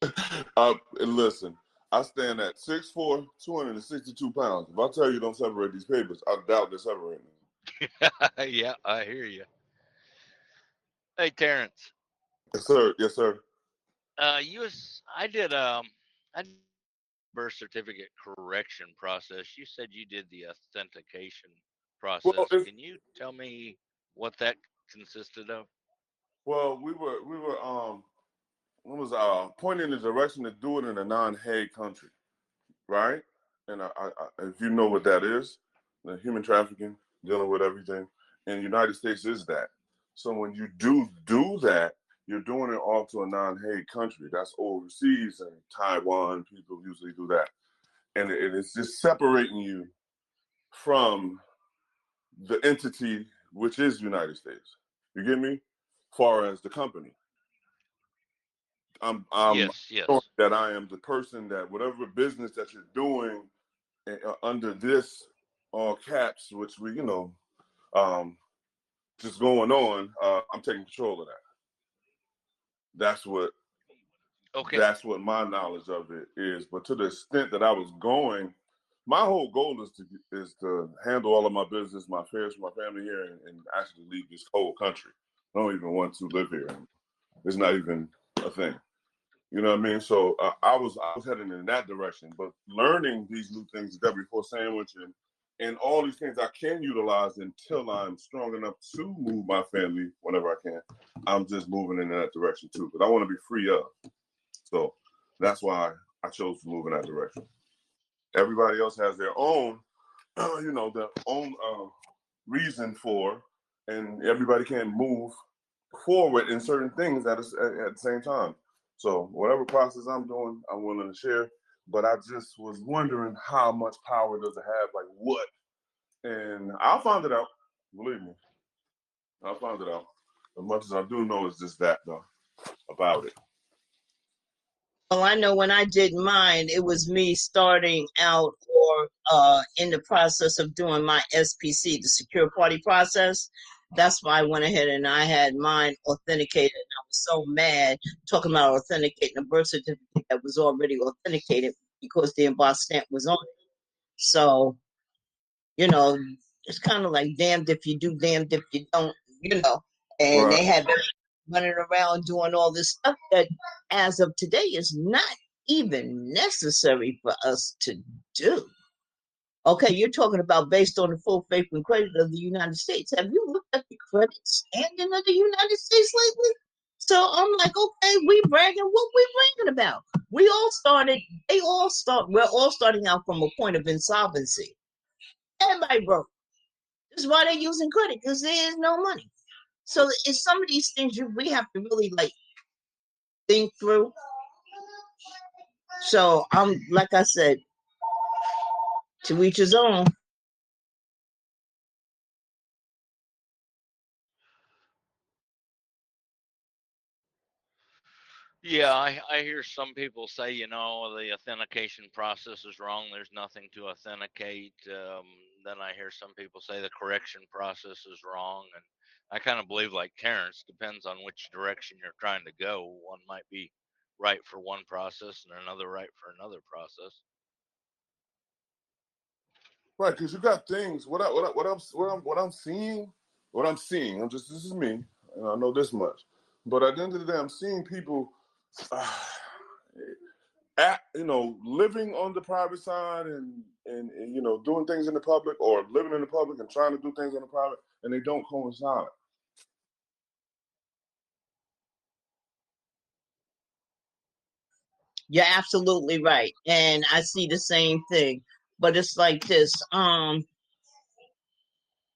And listen, I stand at 6'4", 262 pounds. If I tell you don't separate these papers, I doubt they're separating them. Yeah, I hear you. Hey, Terrence. Yes, sir. Yes, sir. I did birth certificate correction process. You said you did the authentication Well, process. it's Can you tell me what that consisted of? well, we were what was pointing in the direction to do it in a non-Hague country, right? And if you know what that is, the human trafficking, dealing with everything, and the United States is that. So when you do that, you're doing it off to a non-Hague country. That's overseas, and Taiwan people usually do that, and it's just separating you from the entity which is United States. You get me? Far as the company, I'm Yes, showing yes. that I am the person that whatever business that you're doing under this all caps, which we um, just going on. I'm taking control of that. That's what Okay. that's what my knowledge of it is. But to the extent that I was going, my whole goal is to handle all of my business, my affairs for my family here, and actually leave this whole country. I don't even want to live here. It's not even a thing. You know what I mean? So I was heading in that direction, but learning these new things, the W-4 sandwich and all these things I can utilize until I'm strong enough to move my family whenever I can. I'm just moving in that direction too, but I want to be free of. So that's why I chose to move in that direction. Everybody else has their own, their own reason for, and everybody can move forward in certain things at the same time. So whatever process I'm doing, I'm willing to share. But I just was wondering how much power does it have? Like what? And I'll find it out. Believe me, I'll find it out. As much as I do know is just that though about it. Well, I know when I did mine, it was me starting out or in the process of doing my SPC, the secure party process. That's why I went ahead and I had mine authenticated. And I was so mad talking about authenticating a birth certificate that was already authenticated because the embossed stamp was on it. So, you know, it's kind of like damned if you do, damned if you don't, you know. And Right. they had running around doing all this stuff that, as of today, is not even necessary for us to do. Okay, you're talking about based on the full faith and credit of the United States. Have you looked at the credit standing of the United States lately? So I'm like, okay, we bragging. What we bragging about? We all started. They all start. We're all starting out from a point of insolvency. Everybody broke. That's why they're using credit because there is no money. So it's some of these things we have to really like think through. So I'm like I said, to each his own. Yeah, I hear some people say, the authentication process is wrong. There's nothing to authenticate. Then I hear some people say the correction process is wrong. And I kind of believe, like Terrence, depends on which direction you're trying to go. One might be right for one process and another right for another process. Right, because you got things. What I'm seeing. This is me, and I know this much. But at the end of the day, I'm seeing people, uh, living on the private side and doing things in the public, or living in the public and trying to do things in the private, and they don't coincide. You're absolutely right. And I see the same thing. But it's like this.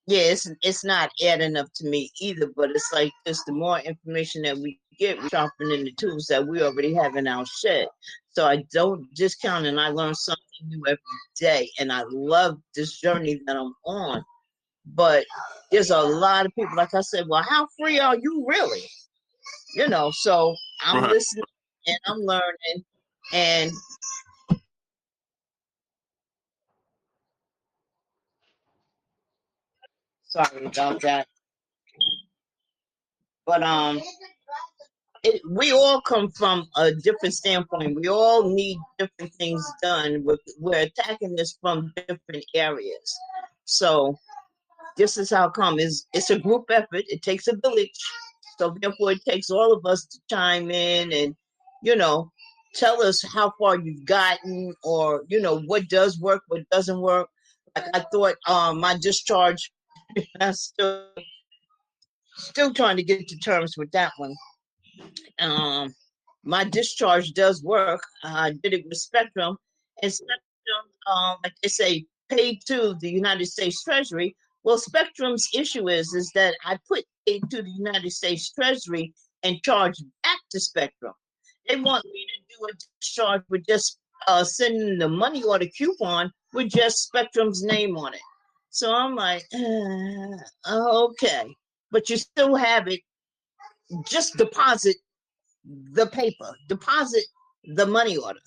Yeah, it's not adding up to me either, but it's like this, the more information that we get, we're sharpening the tools that we already have in our shed. So I don't discount, and I learn something new every day. And I love this journey that I'm on. But there's a lot of people, like I said, well, how free are you really? So I'm Right. listening and I'm learning. And sorry about that. But we all come from a different standpoint. We all need different things done. We're attacking this from different areas. So this is how come. It's a group effort. It takes a village. So therefore it takes all of us to chime in and, tell us how far you've gotten, or, what does work, what doesn't work. Like I thought my discharge, I'm still trying to get to terms with that one. My discharge does work. I did it with Spectrum, and Spectrum, like they say, paid to the United States Treasury. Well, Spectrum's issue is that I put paid to the United States Treasury and charged back to Spectrum. They want me to do a discharge with just sending the money order coupon with just Spectrum's name on it. So I'm like, okay, but you still have it. Just deposit the paper, deposit the money order.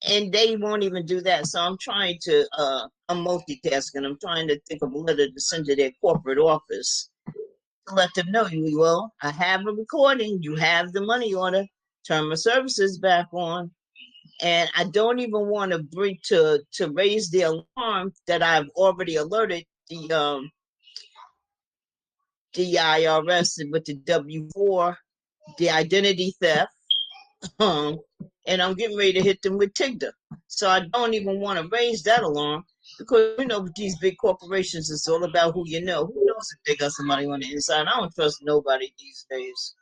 And they won't even do that. So I'm trying to, I'm multitasking. I'm trying to think of a letter to send to their corporate office to let them know, well, I have a recording. You have the money order, term of services back on. And I don't even want to bring to raise the alarm that I've already alerted the IRS with the W-4, the identity theft. And I'm getting ready to hit them with TIGDA. So I don't even want to raise that alarm because, with these big corporations, it's all about who you know. Who knows if they got somebody on the inside? I don't trust nobody these days.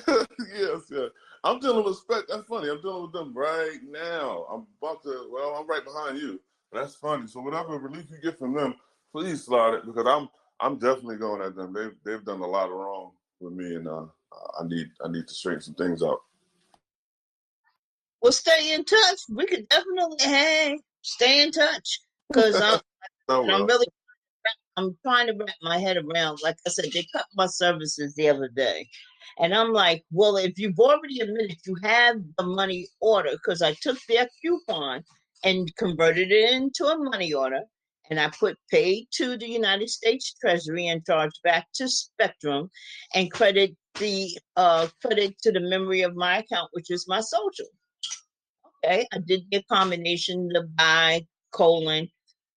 Yes. I'm dealing with Spec. That's funny. I'm dealing with them right now. I'm right behind you. That's funny. So whatever relief you get from them, please slide it, because I'm definitely going at them. They've done a lot of wrong with me, and I need to straighten some things out. Well, stay in touch. We could definitely stay in touch, because I'm trying to wrap my head around. Like I said, they cut my services the other day. And I'm like, well, if you've already admitted you have the money order, because I took their coupon and converted it into a money order, and I put paid to the United States Treasury and charged back to Spectrum, and credit to the memory of my account, which is my social. Okay, I did the combination, the by, colon,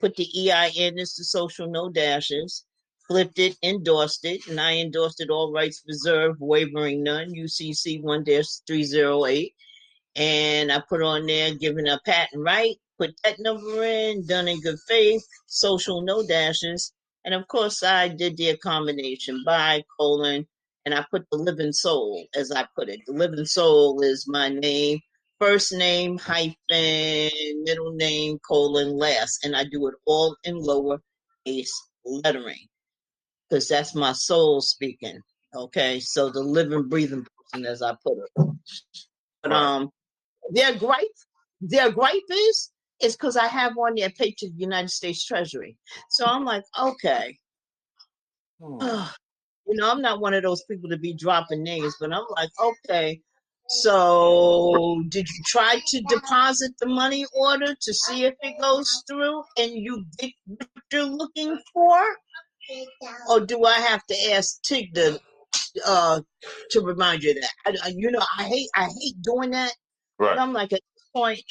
put the EIN as the social, no dashes, flipped it, endorsed it, and I endorsed it, all rights reserved, wavering none, UCC 1-308. And I put on there, giving a patent right, put that number in, done in good faith, social, no dashes. And of course, I did the combination, by, colon, and I put the living soul, as I put it. The living soul is my name, first name, hyphen, middle name, colon, last. And I do it all in lowercase lettering, because that's my soul speaking. Okay, so the living, breathing person, as I put it. But their gripe is because I have on there paid to the United States Treasury. So I'm like, okay. I'm not one of those people to be dropping names, but I'm like, okay. So did you try to deposit the money order to see if it goes through and you get what you're looking for? Or do I have to ask TIGDA to remind you of that? I hate doing that. Right. But I'm like, at this point,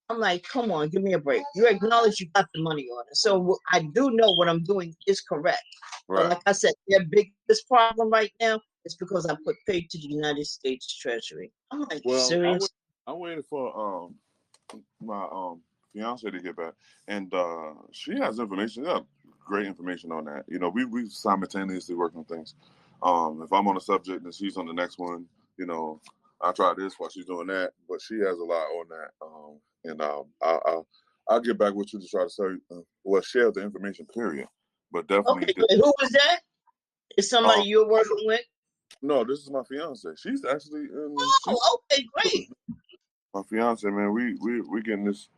I'm like, come on, give me a break. You acknowledge you got the money order. So I do know what I'm doing is correct. Right. But like I said, their biggest problem right now is because I put paid to the United States Treasury. I'm like, serious? I'm waiting for my fiance to get back. And she has information. Yeah, great information on that. We simultaneously work on things. If I'm on a subject and she's on the next one, I try this while she's doing that. But she has a lot on that. And I'll get back with you to try to share the information, period. But definitely. Okay, who was that? Is somebody you're working with? No, this is my fiance. She's actually. Okay, great. My fiance, man, we getting this.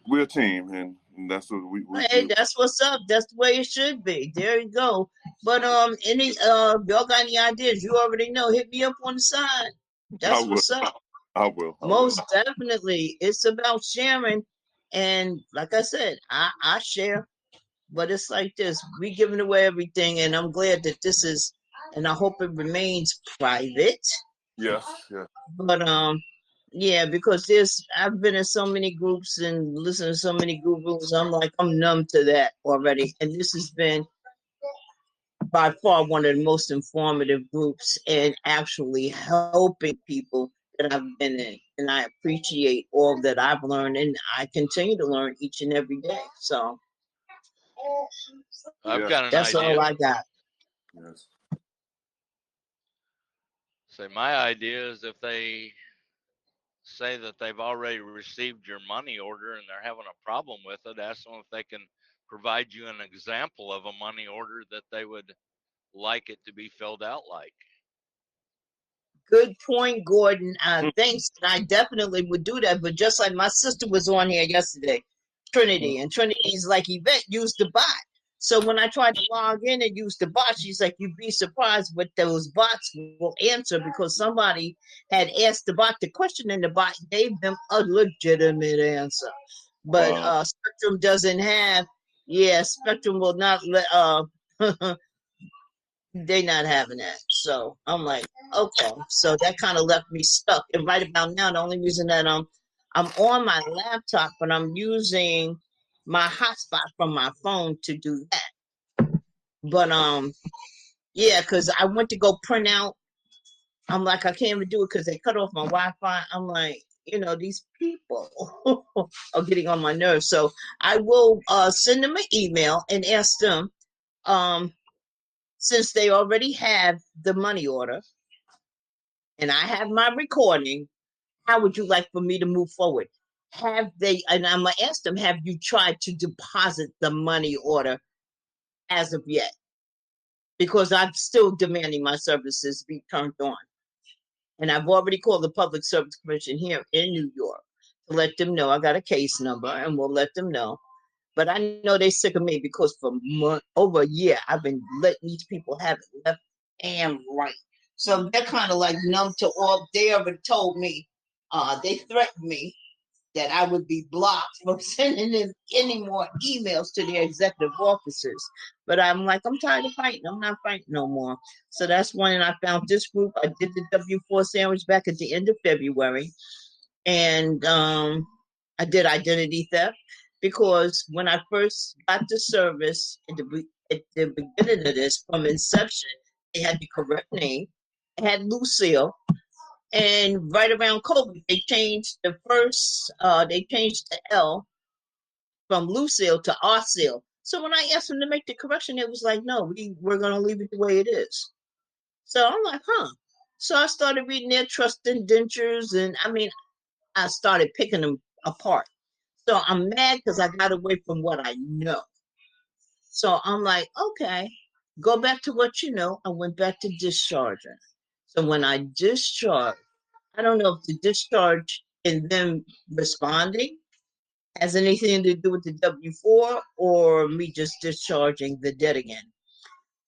We're a team, and that's what we Hey, that's what's up. That's the way it should be. There you go. But y'all got any ideas? You already know. Hit me up on the side. That's what's up. I will. Most definitely. It's about sharing. And like I said, I share, but it's like this. We giving away everything, and I'm glad that this is and I hope it remains private. Yes, yes. But yeah, because I've been in so many groups and listened to so many gurus. I'm like, I'm numb to that already. And this has been by far one of the most informative groups and actually helping people that I've been in. And I appreciate all that I've learned, and I continue to learn each and every day. So I've Yes. got an that's idea. all I got. Yes. So my idea is if they say that they've already received your money order and they're having a problem with it, ask them if they can provide you an example of a money order that they would like it to be filled out like. Good point, Gordon. Thanks. I definitely would do that. But just like my sister was on here yesterday, Trinity, and Trinity's like, Yvette, use the bot. So when I tried to log in and use the bot, she's like, you'd be surprised what those bots will answer, because somebody had asked the bot the question and the bot gave them a legitimate answer. But Spectrum doesn't have, Spectrum will not let, they not having that. So I'm like, okay. So that kind of left me stuck. And right about now, the only reason that I'm on my laptop, but I'm using my hotspot from my phone to do that. But yeah, because I went to go print out. I'm like, I can't even do it because they cut off my Wi-Fi. I'm like, these people are getting on my nerves. So I will send them an email and ask them, since they already have the money order and I have my recording, how would you like for me to move forward? And I'm going to ask them, have you tried to deposit the money order as of yet? Because I'm still demanding my services be turned on. And I've already called the Public Service Commission here in New York to let them know I got a case number, and we'll let them know. But I know they're sick of me because for over a year, I've been letting these people have it left and right. So they're kind of like numb to all. They already told me, they threatened me that I would be blocked from sending in any more emails to their executive officers. But I'm like, I'm tired of fighting. I'm not fighting no more. So that's when I found this group. I did the W-4 sandwich back at the end of February. And I did identity theft because when I first got the service at the beginning of this, from inception, they had the correct name. It had Lucille. And right around COVID, they changed the L from Lucille to Arcille. So when I asked them to make the correction, it was like, no, we're going to leave it the way it is. So I'm like, huh. So I started reading their trust indentures, and I started picking them apart. So I'm mad because I got away from what I know. So I'm like, okay, go back to what you know. I went back to discharging. So when I discharged, I don't know if the discharge and them responding has anything to do with the W-4 or me just discharging the debt again.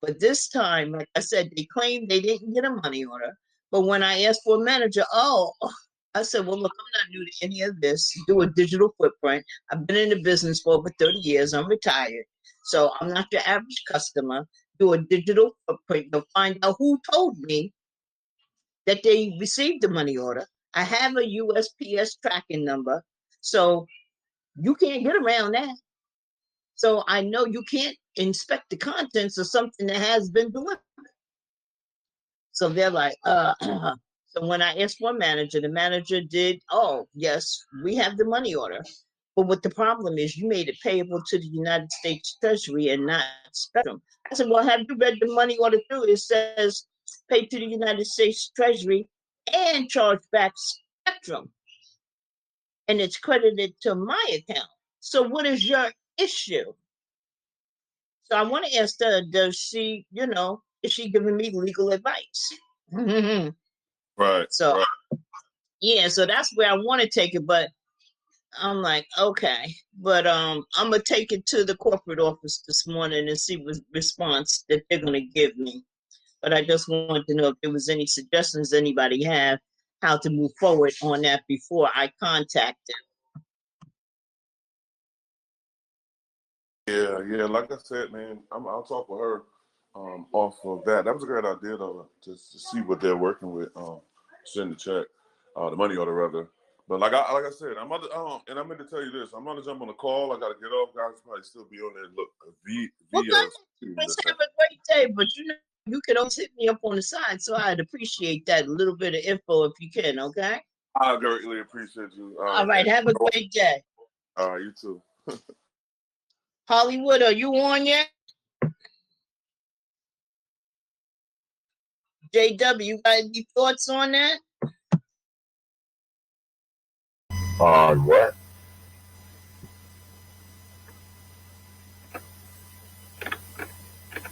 But this time, like I said, they claimed they didn't get a money order. But when I asked for a manager, I said, well, look, I'm not new to any of this. Do a digital footprint. I've been in the business for over 30 years. I'm retired. So I'm not your average customer. Do a digital footprint. You'll find out who told me that they received the money order. I have a USPS tracking number. So you can't get around that. So I know you can't inspect the contents of something that has been delivered. So they're like, so when I asked for a manager, the manager did, oh, yes, we have the money order. But what the problem is, you made it payable to the United States Treasury and not Spectrum. I said, well, have you read the money order through? It says pay to the United States Treasury and charge back Spectrum. And it's credited to my account. So what is your issue? So I want to ask her, does she, is she giving me legal advice? Right. So, right. yeah, so that's where I want to take it. But I'm like, okay. But I'm going to take it to the corporate office this morning and see what response that they're going to give me. But I just wanted to know if there was any suggestions anybody have how to move forward on that before I contact them. Yeah. Like I said, man, I'll talk with her. off of that. That was a great idea, though, to see what they're working with. Send the check, the money order rather. But like I said, and I meant to tell you this. I'm gonna jump on a call. I gotta get off. Guys probably still be on there. Look, Let's have a great day. But you can always hit me up on the side, so I'd appreciate that little bit of info if you can. Okay. I greatly appreciate you. All right. Have a great day. All right. You too. Hollywood, are you on yet? JW, you got any thoughts on that? On what?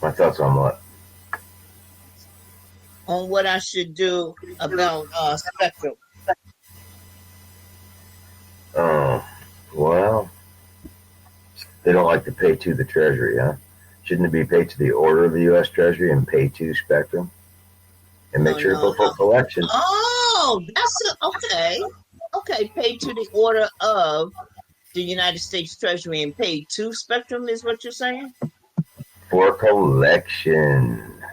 My thoughts on what? On what I should do about Spectrum. Oh, well, they don't like to pay to the Treasury, huh? Shouldn't it be paid to the order of the U.S. Treasury and pay to Spectrum? And make sure to go for collection. Oh, okay. Okay, paid to the order of the United States Treasury and paid to Spectrum is what you're saying? For collection.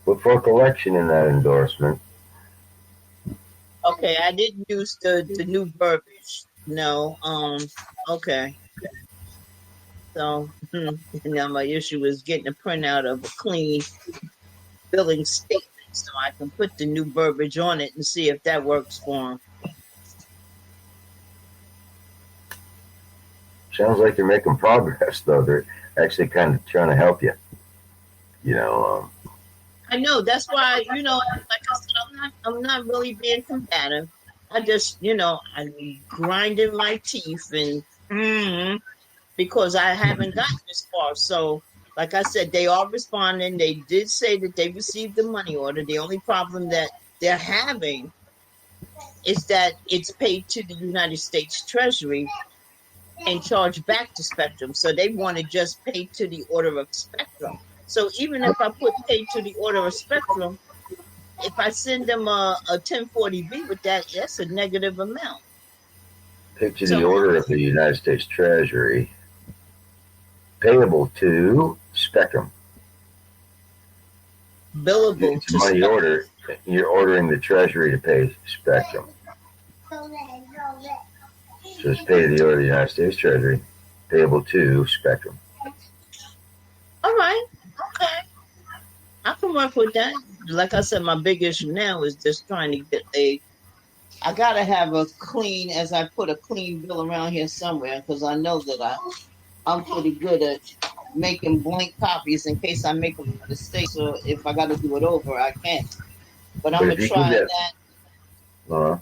Put for collection in that endorsement. Okay, I didn't use the new verbiage. No, okay. So now my issue is getting a printout of a clean billing statement so I can put the new verbiage on it and see if that works for them. Sounds like you're making progress, though. They're actually kind of trying to help you. You know. I know. That's why, like I said, I'm not really being combative. I just, I'm grinding my teeth and because I haven't gotten this far. So, like I said, they are responding. They did say that they received the money order. The only problem that they're having is that it's paid to the United States Treasury and charged back to Spectrum. So they want to just pay to the order of Spectrum. So even if I put pay to the order of Spectrum, if I send them a 1040B with that, that's a negative amount. Pay to the order of the United States Treasury, payable to Spectrum. Billable it's to money Spectrum. Order. You're ordering the Treasury to pay Spectrum. So it's paid to the order of the United States Treasury, payable to Spectrum. All right. Okay. I can work with that. Like I said, my big issue now is just trying to get I got to have a clean, as I put a clean bill around here somewhere, because I know that I'm pretty good at making blank copies in case I make a mistake. So if I got to do it over, I can. But I'm going to try that.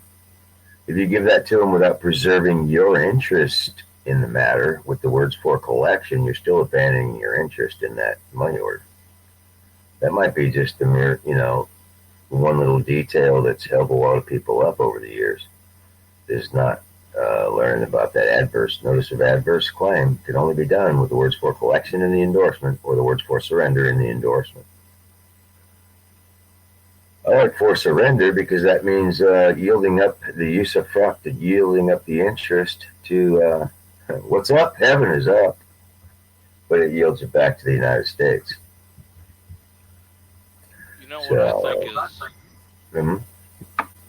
If you give that to them without preserving your interest in the matter with the words for collection, you're still abandoning your interest in that money order. That might be just a mere, one little detail that's held a lot of people up over the years. Is not learning about that adverse notice of adverse claim can only be done with the words for collection in the endorsement or the words for surrender in the endorsement. I like for surrender because that means yielding up the use of fruct, yielding up the interest to what's up, heaven is up, but it yields it back to the United States.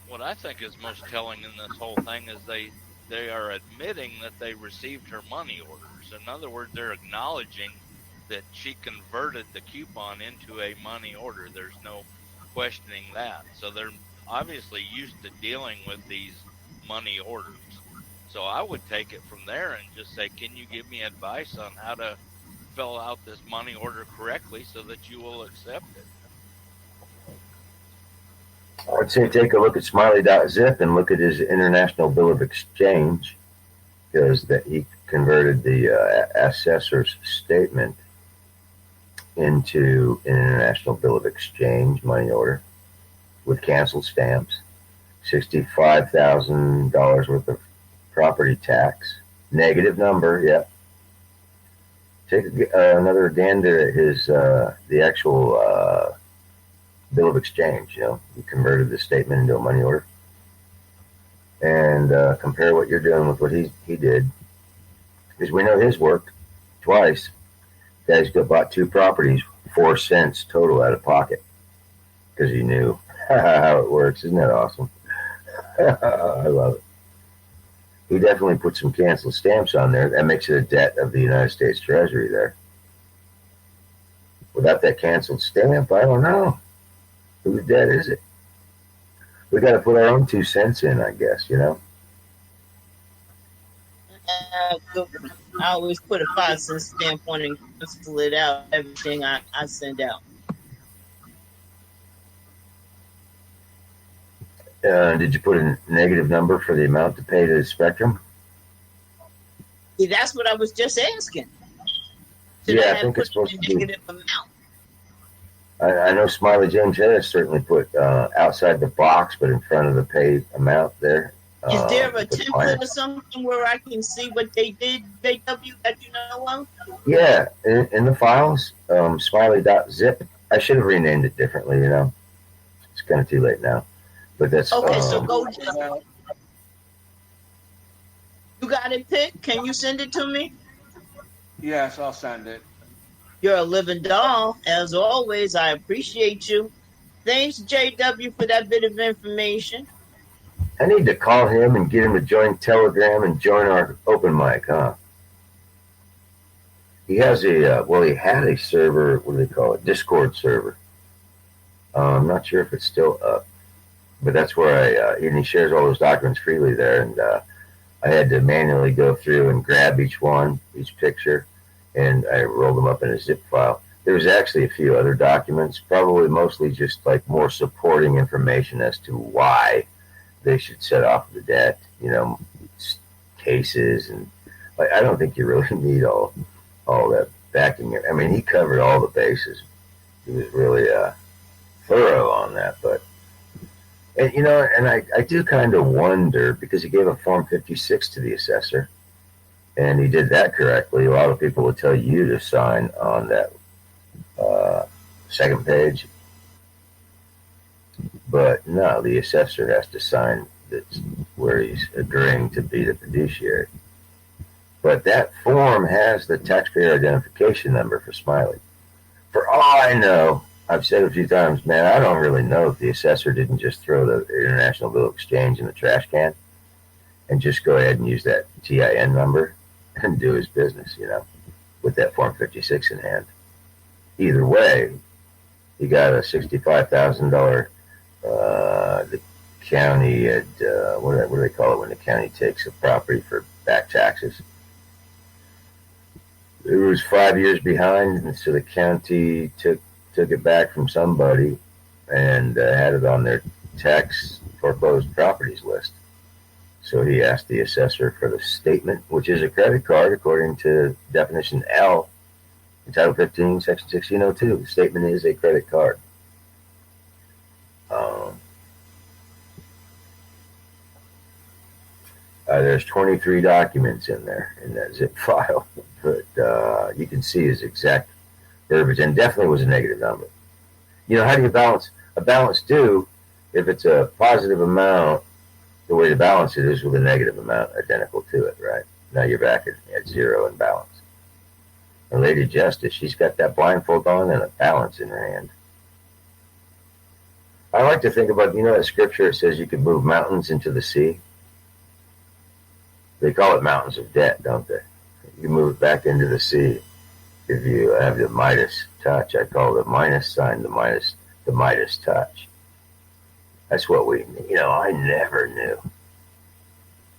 What I think is most telling in this whole thing is they are admitting that they received her money orders. In other words, they're acknowledging that she converted the coupon into a money order. There's no questioning that. So they're obviously used to dealing with these money orders. So I would take it from there and just say, can you give me advice on how to fill out this money order correctly so that you will accept it? I would say take a look at Smiley.zip and look at his international bill of exchange, because he converted the assessor's statement into an international bill of exchange money order with canceled stamps, $65,000 worth of property tax, negative number. Yep. Take another gander at his the actual bill of exchange. He converted the statement into a money order, and compare what you're doing with what he did, because we know his worked twice. Guy's bought 2 properties, 4 cents total out of pocket because he knew how it works. Isn't that awesome? I love it. He definitely put some canceled stamps on there. That makes it a debt of the United States Treasury there. Without that canceled stamp, I don't know. Whose debt is it? We got to put our own 2 cents in, I guess, you know? I always put a 5-cent stamp on and cancel it out, everything I send out. Did you put a negative number for the amount to pay to Spectrum? Yeah, that's what I was just asking. Yeah, I think it's supposed to be. Negative amount. I know Smiley James Harris certainly put outside the box, but in front of the paid amount there. Is there a template or something where I can see what they did, JW, that you know of? Yeah, in the files, smiley.zip. I should have renamed it differently, you know. It's kind of too late now. But that's okay. So go. You got it, Pitt? Can you send it to me? Yes, I'll send it. You're a living doll, as always. I appreciate you. Thanks, JW, for that bit of information. I need to call him and get him to join Telegram and join our open mic, huh? He has he had a server. What do they call it? Discord server. I'm not sure if it's still up. But that's where and he shares all those documents freely there. And I had to manually go through and grab each one, each picture, and I rolled them up in a zip file. There was actually a few other documents, probably mostly just like more supporting information as to why they should set off the debt, you know, cases. And like, I don't think you really need all that backing. I mean, he covered all the bases. He was really thorough on that, but. And, you know, and I do kind of wonder, because he gave a Form 56 to the assessor, and he did that correctly. A lot of people would tell you to sign on that second page. But no, the assessor has to sign that's where he's agreeing to be the fiduciary. But that form has the taxpayer identification number for Smiley. For all I know, I've said a few times, man, I don't really know if the assessor didn't just throw the International Bill Exchange in the trash can and just go ahead and use that TIN number and do his business, you know, with that Form 56 in hand. Either way, he got a $65,000, the county had, what do they call it when the county takes a property for back taxes? It was 5 years behind, and so the county took it back from somebody and had it on their tax foreclosed properties list. So he asked the assessor for the statement, which is a credit card according to definition L in Title 15, Section 1602. The statement is a credit card. There's 23 documents in there in that zip file, but you can see his exact verbiage, and definitely was a negative number. You know, how do you balance? A balance due, if it's a positive amount, the way to balance it is with a negative amount identical to it, right? Now you're back at zero in balance. And Lady Justice, she's got that blindfold on and a balance in her hand. I like to think about, you know, that scripture that says you can move mountains into the sea? They call it mountains of debt, don't they? You move it back into the sea. If you have the Midas touch, I call the minus sign the Midas touch. That's what we, you know, I never knew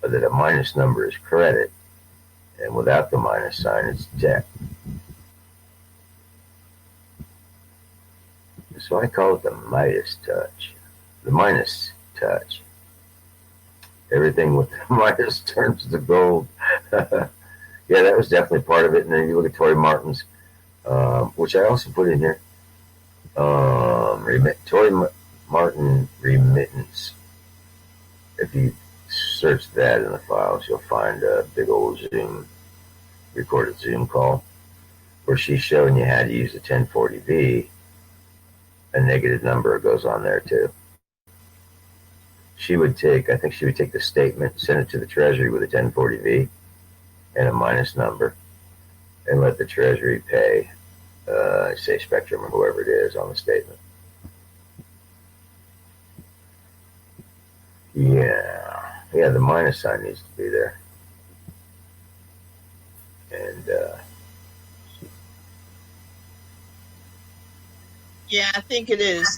that a minus number is credit, and without the minus sign, it's debt. So I call it the Midas touch, the minus touch. Everything with the minus turns to gold. Yeah, that was definitely part of it. And then you look at Tory Martin's, which I also put in here. Tory Martin remittance. If you search that in the files, you'll find a big old recorded Zoom call where she's showing you how to use the 1040V. A negative number goes on there too. I think she would take the statement, send it to the Treasury with a 1040V and a minus number, and let the Treasury pay say Spectrum or whoever it is on the statement. Yeah, the minus sign needs to be there. And yeah, I think it is.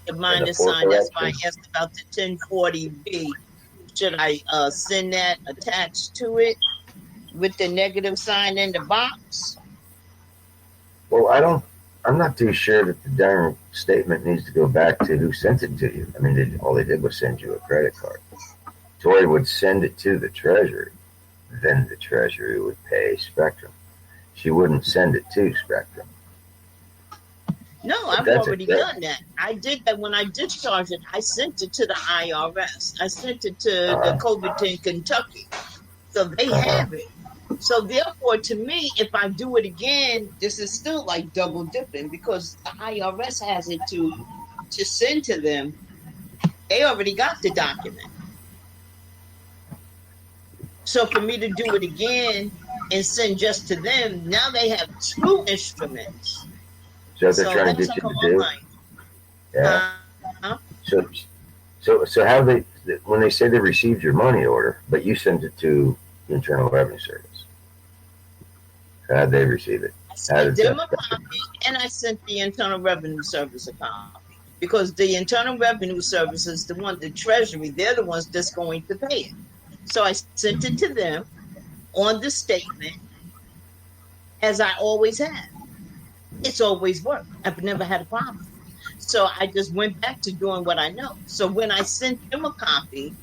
The minus fourth sign. That's why I correction. asked about the 1040B. Should I send that attached to it with the negative sign in the box? Well, I'm not too sure that the darn statement needs to go back to who sent it to you. I mean, all they did was send you a credit card. Tori would send it to the Treasury. Then the Treasury would pay Spectrum. She wouldn't send it to Spectrum. No, I've already done that. I did that when I discharged it. I sent it to the IRS. I sent it to the Covington, Kentucky. So they have it. So therefore, to me, if I do it again, this is still like double dipping because the IRS has it to send to them. They already got the document. So for me to do it again and send just to them, now they have two instruments. So they're trying to get you to do. Yeah. So how they, when they say they received your money order, but you sent it to the Internal Revenue Service, how'd they receive it? I sent them a copy, and I sent the Internal Revenue Service a copy because the Internal Revenue Service is the one, the Treasury, they're the ones that's going to pay it. So I sent it to them on the statement, as I always have. It's always worked. I've never had a problem. So I just went back to doing what I know. So when I sent them a copy,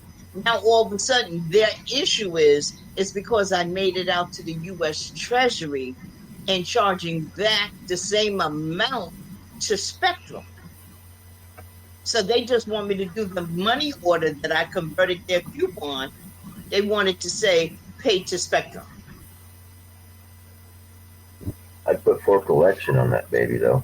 now all of a sudden their issue is because I made it out to the U.S. Treasury and charging back the same amount to Spectrum. So they just want me to do the money order that I converted their coupon. They wanted to say pay to Spectrum. I'd put for collection on that baby, though.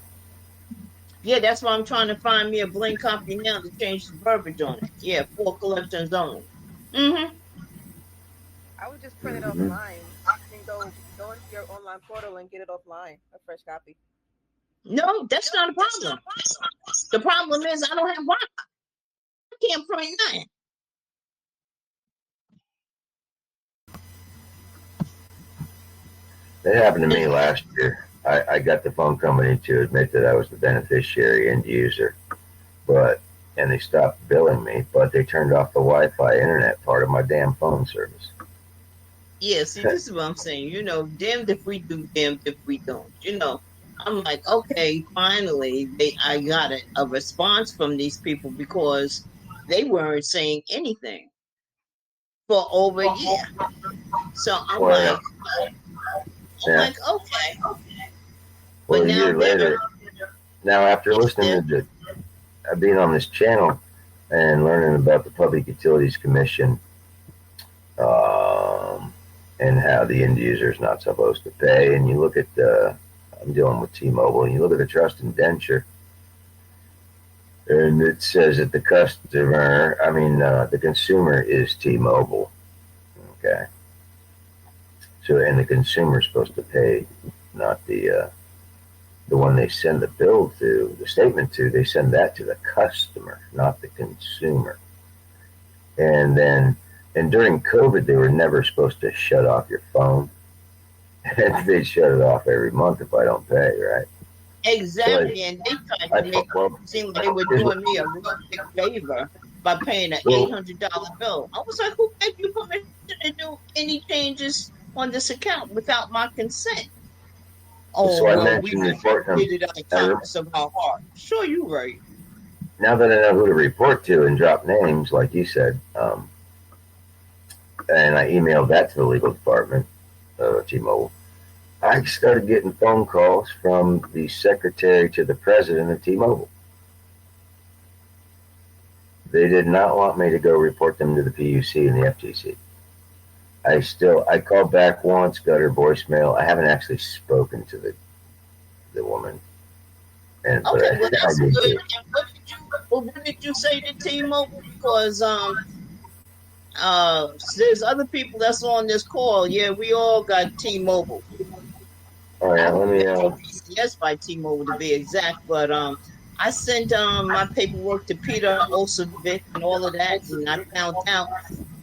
Yeah, that's why I'm trying to find me a blank copy now to change the verbiage on it. Yeah, for collections only. I would just print it offline and go into your online portal and get it offline, a fresh copy. No, that's not a problem. The problem is I don't have Wi-Fi. I can't print nothing. That happened to me last year. I got the phone company to admit that I was the beneficiary end user, and they stopped billing me, but they turned off the Wi-Fi internet part of my damn phone service. Yeah, see, this is what I'm saying. You know, damned if we do, damned if we don't. You know, I'm like, okay, finally, I got a response from these people because they weren't saying anything for over a year. So I'm like, okay. Well, a year later, now after listening to being on this channel and learning about the Public Utilities Commission and how the end user is not supposed to pay, and you look at I'm dealing with T-Mobile, and you look at the trust indenture, and it says that the consumer is T-Mobile. Okay. So, and the consumer is supposed to pay, not the one they send the bill to, the statement to. They send that to the customer, not the consumer. And during COVID, they were never supposed to shut off your phone. And they shut it off every month if I don't pay, right? Exactly, and they tried to make it seem like they were doing me a real big favor by paying an $800 bill. I was like, who gave you permission to do any changes on this account without my consent? Oh, so well, we did it at the kindness of our heart. Sure, you're right. Now that I know who to report to and drop names, like you said, and I emailed that to the legal department of T-Mobile, I started getting phone calls from the secretary to the president of T-Mobile. They did not want me to go report them to the PUC and the FTC. I called back once, got her voicemail. I haven't actually spoken to the woman. Okay, well that's good. And what did you say to T-Mobile? Because there's other people that's on this call. Yeah, we all got T-Mobile. Oh yeah, let me. PCS by T-Mobile to be exact, but I sent my paperwork to Peter Olsovic and all of that, and I found out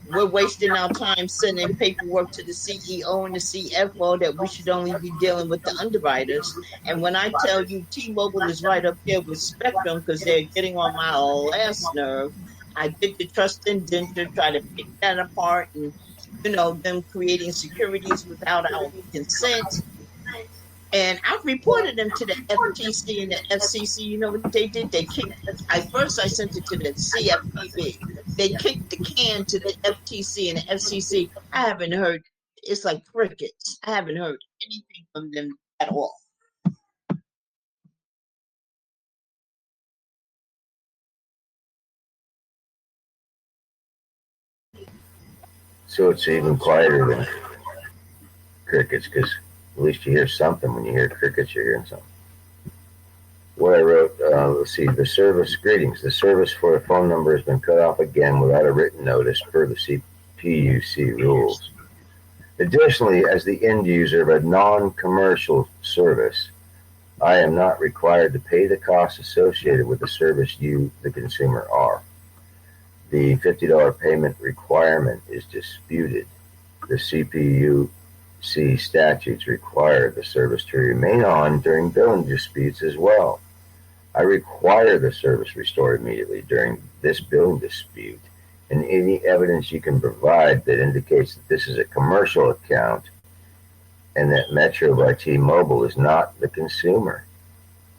we're wasting our time sending paperwork to the CEO and the CFO that we should only be dealing with the underwriters. And when I tell you T-Mobile is right up there with Spectrum because they're getting on my last nerve, I did the trust indenture, try to pick that apart, and them creating securities without our consent. And I reported them to the FTC and the FCC. You know what they did? They kicked. I sent it to the CFPB. They kicked the can to the FTC and the FCC. I haven't heard. It's like crickets. I haven't heard anything from them at all. So it's even quieter than crickets, because at least you hear something. When you hear crickets, you're hearing something. What I wrote, let's see, the service, greetings. The service for a phone number has been cut off again without a written notice per the PUC rules. Additionally, as the end user of a non-commercial service, I am not required to pay the costs associated with the service you, the consumer, are. The $50 payment requirement is disputed. The CPUC statutes require the service to remain on during billing disputes as well. I require the service restored immediately during this billing dispute, and any evidence you can provide that indicates that this is a commercial account and that Metro by T-Mobile is not the consumer.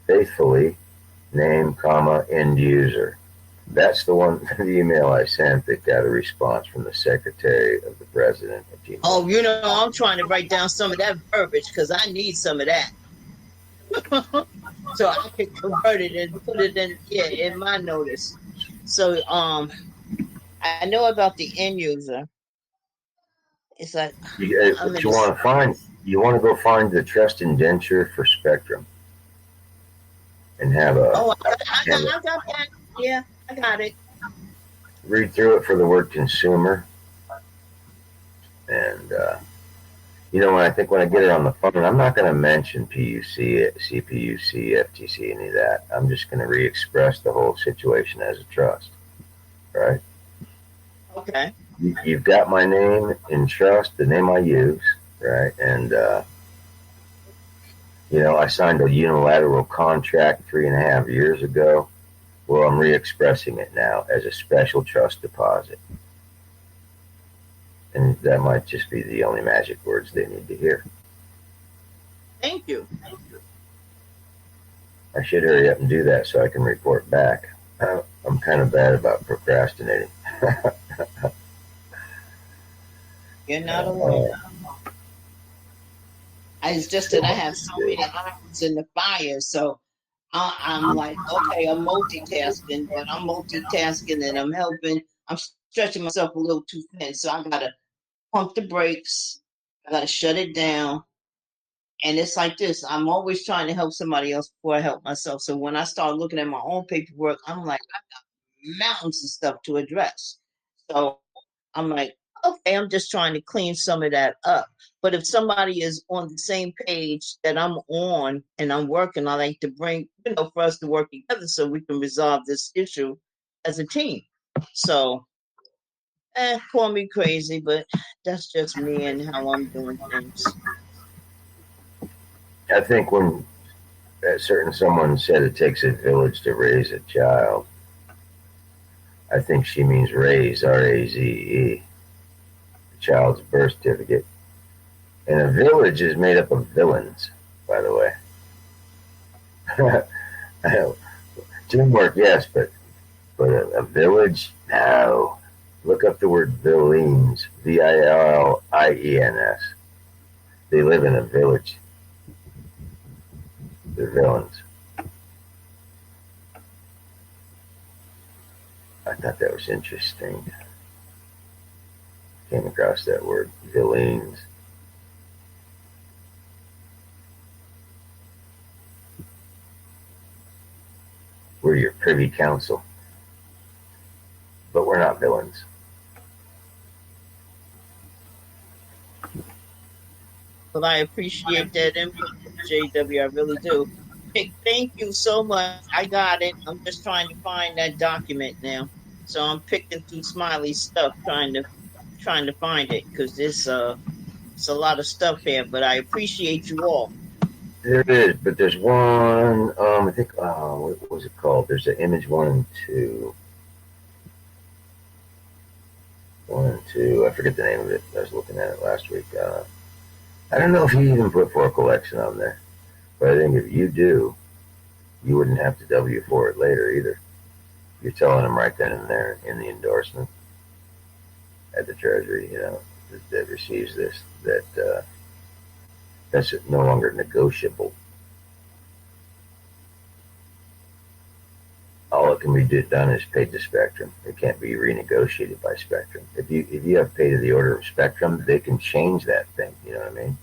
Faithfully, name, end user. That's the one, the email I sent that got a response from the secretary of the president of T-Mobile. Oh, I'm trying to write down some of that verbiage because I need some of that. So I can convert it and put it in my notice. So I know about the end user. It's like what you want to find. You want to go find the trust indenture for Spectrum and have a. Oh, I got that. Yeah, I got it. Read through it for the word consumer, and when I get her on the phone, I'm not going to mention PUC, CPUC, FTC, any of that. I'm just going to re-express the whole situation as a trust, right? Okay. You've got my name in trust, the name I use, right? And I signed a unilateral contract 3.5 years ago. Well, I'm re-expressing it now as a special trust deposit. And that might just be the only magic words they need to hear. Thank you. I should hurry up and do that so I can report back. I'm kind of bad about procrastinating. You're not alone. It's just that I have so many irons in the fire, so I'm like, okay, I'm multitasking, but I'm multitasking and I'm helping. I'm stretching myself a little too thin, so I gotta pump the brakes. I gotta shut it down. And it's like this. I'm always trying to help somebody else before I help myself. So when I start looking at my own paperwork, I'm like, I got mountains of stuff to address. So I'm like, okay, I'm just trying to clean some of that up. But if somebody is on the same page that I'm on and I'm working, I like to bring, for us to work together so we can resolve this issue as a team. So, call me crazy, but that's just me and how I'm doing things. I think when someone said it takes a village to raise a child, I think she means raise, R-A-Z-E, the child's birth certificate. And a village is made up of villains, by the way. Teamwork, yes, but a village, no. Look up the word villains, V-I-L-L-I-E-N-S. They live in a village. They're villains. I thought that was interesting. Came across that word, villains. We're your privy council. But we're not villains. Well, I appreciate that input. JW. I really do. Hey, thank you so much. I got it. I'm just trying to find that document now. So I'm picking through Smiley's stuff, trying to find it because it's a lot of stuff here. But I appreciate you all. There is, but there's one. I think. What was it called? There's an image 1 and 2. 1 and 2. I forget the name of it. I was looking at it last week. I don't know if you even put for collection on there, but I think if you do, you wouldn't have to W-4 it later either. You're telling them right then and there in the endorsement at the Treasury, that receives this, that that's no longer negotiable. All it can be done is paid to Spectrum. It can't be renegotiated by Spectrum. If you have paid to the order of Spectrum, they can change that thing. You know what I mean?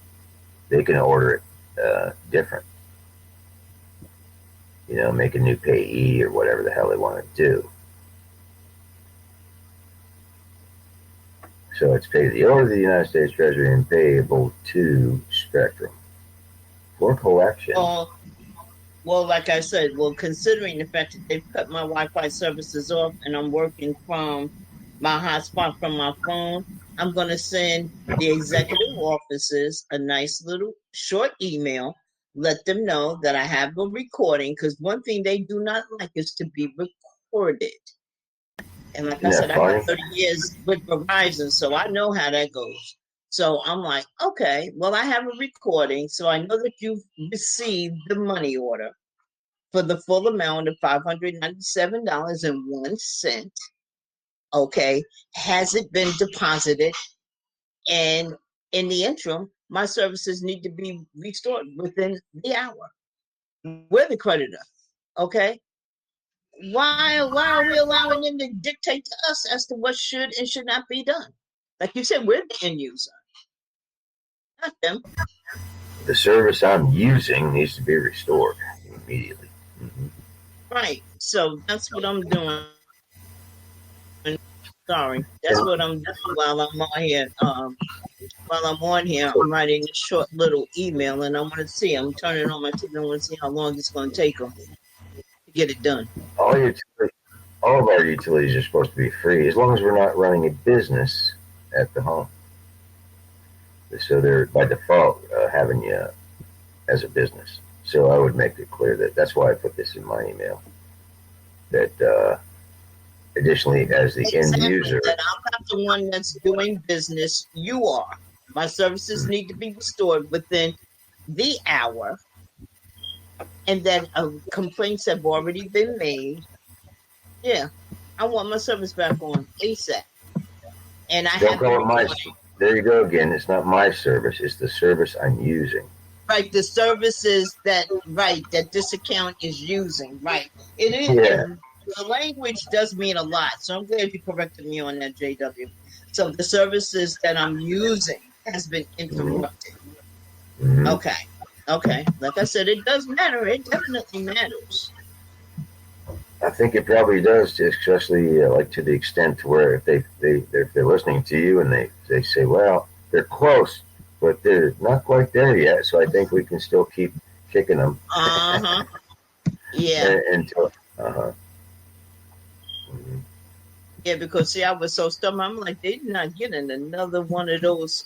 They can order it different. Make a new payee or whatever the hell they want to do. So it's paid to the order of the United States Treasury and payable to Spectrum for collection. Well, like I said, considering the fact that they've cut my Wi-Fi services off and I'm working from my hotspot from my phone, I'm going to send the executive offices a nice little short email, let them know that I have a recording, because one thing they do not like is to be recorded. And like I said, I got 30 years with Verizon, so I know how that goes. So I'm like, okay, well, I have a recording, so I know that you've received the money order for the full amount of $597.01. Okay, has it been deposited? And in the interim, my services need to be restored within the hour. We're the creditor, okay? Why are we allowing them to dictate to us as to what should and should not be done? Like you said, we're the end user, not them. The service I'm using needs to be restored immediately. Mm-hmm. Right. So that's what I'm doing. Sorry, that's what I'm doing while I'm on here. While I'm on here, I'm writing a short little email, and I want to see. I'm turning on my TV. I want to see how long it's going to take them to get it done. All of our utilities are supposed to be free, as long as we're not running a business at the home. So they're by default having you as a business. So I would make it clear that's why I put this in my email. That additionally, as the end user, that I'm not the one that's doing business. You are. My services need to be restored within the hour, and that complaints have already been made. Yeah, I want my service back on ASAP. And I don't call it my. There you go again. It's not my service. It's the service I'm using. Right, the services that this account is using. Right, it is. Yeah. The language does mean a lot, so I'm glad you corrected me on that, JW. So the services that I'm using has been interrupted. Mm-hmm. Okay. Like I said, it does matter. It definitely matters. I think it probably does, especially like to the extent to where if they're listening to you and they say, well, they're close, but they're not quite there yet. So I think we can still keep kicking them. Yeah. Until. Mm-hmm. Yeah, because see, I was so stubborn. I'm like, they're not getting another one of those.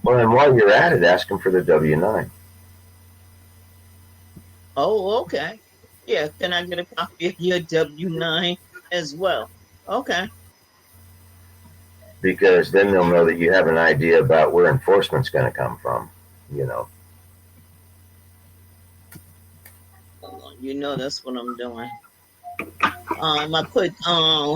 Well, and while you're at it, ask them for the W-9. Oh, okay. Yeah, can I get a copy of your W-9 as well? Okay. Because then they'll know that you have an idea about where enforcement's going to come from, That's what I'm doing. I put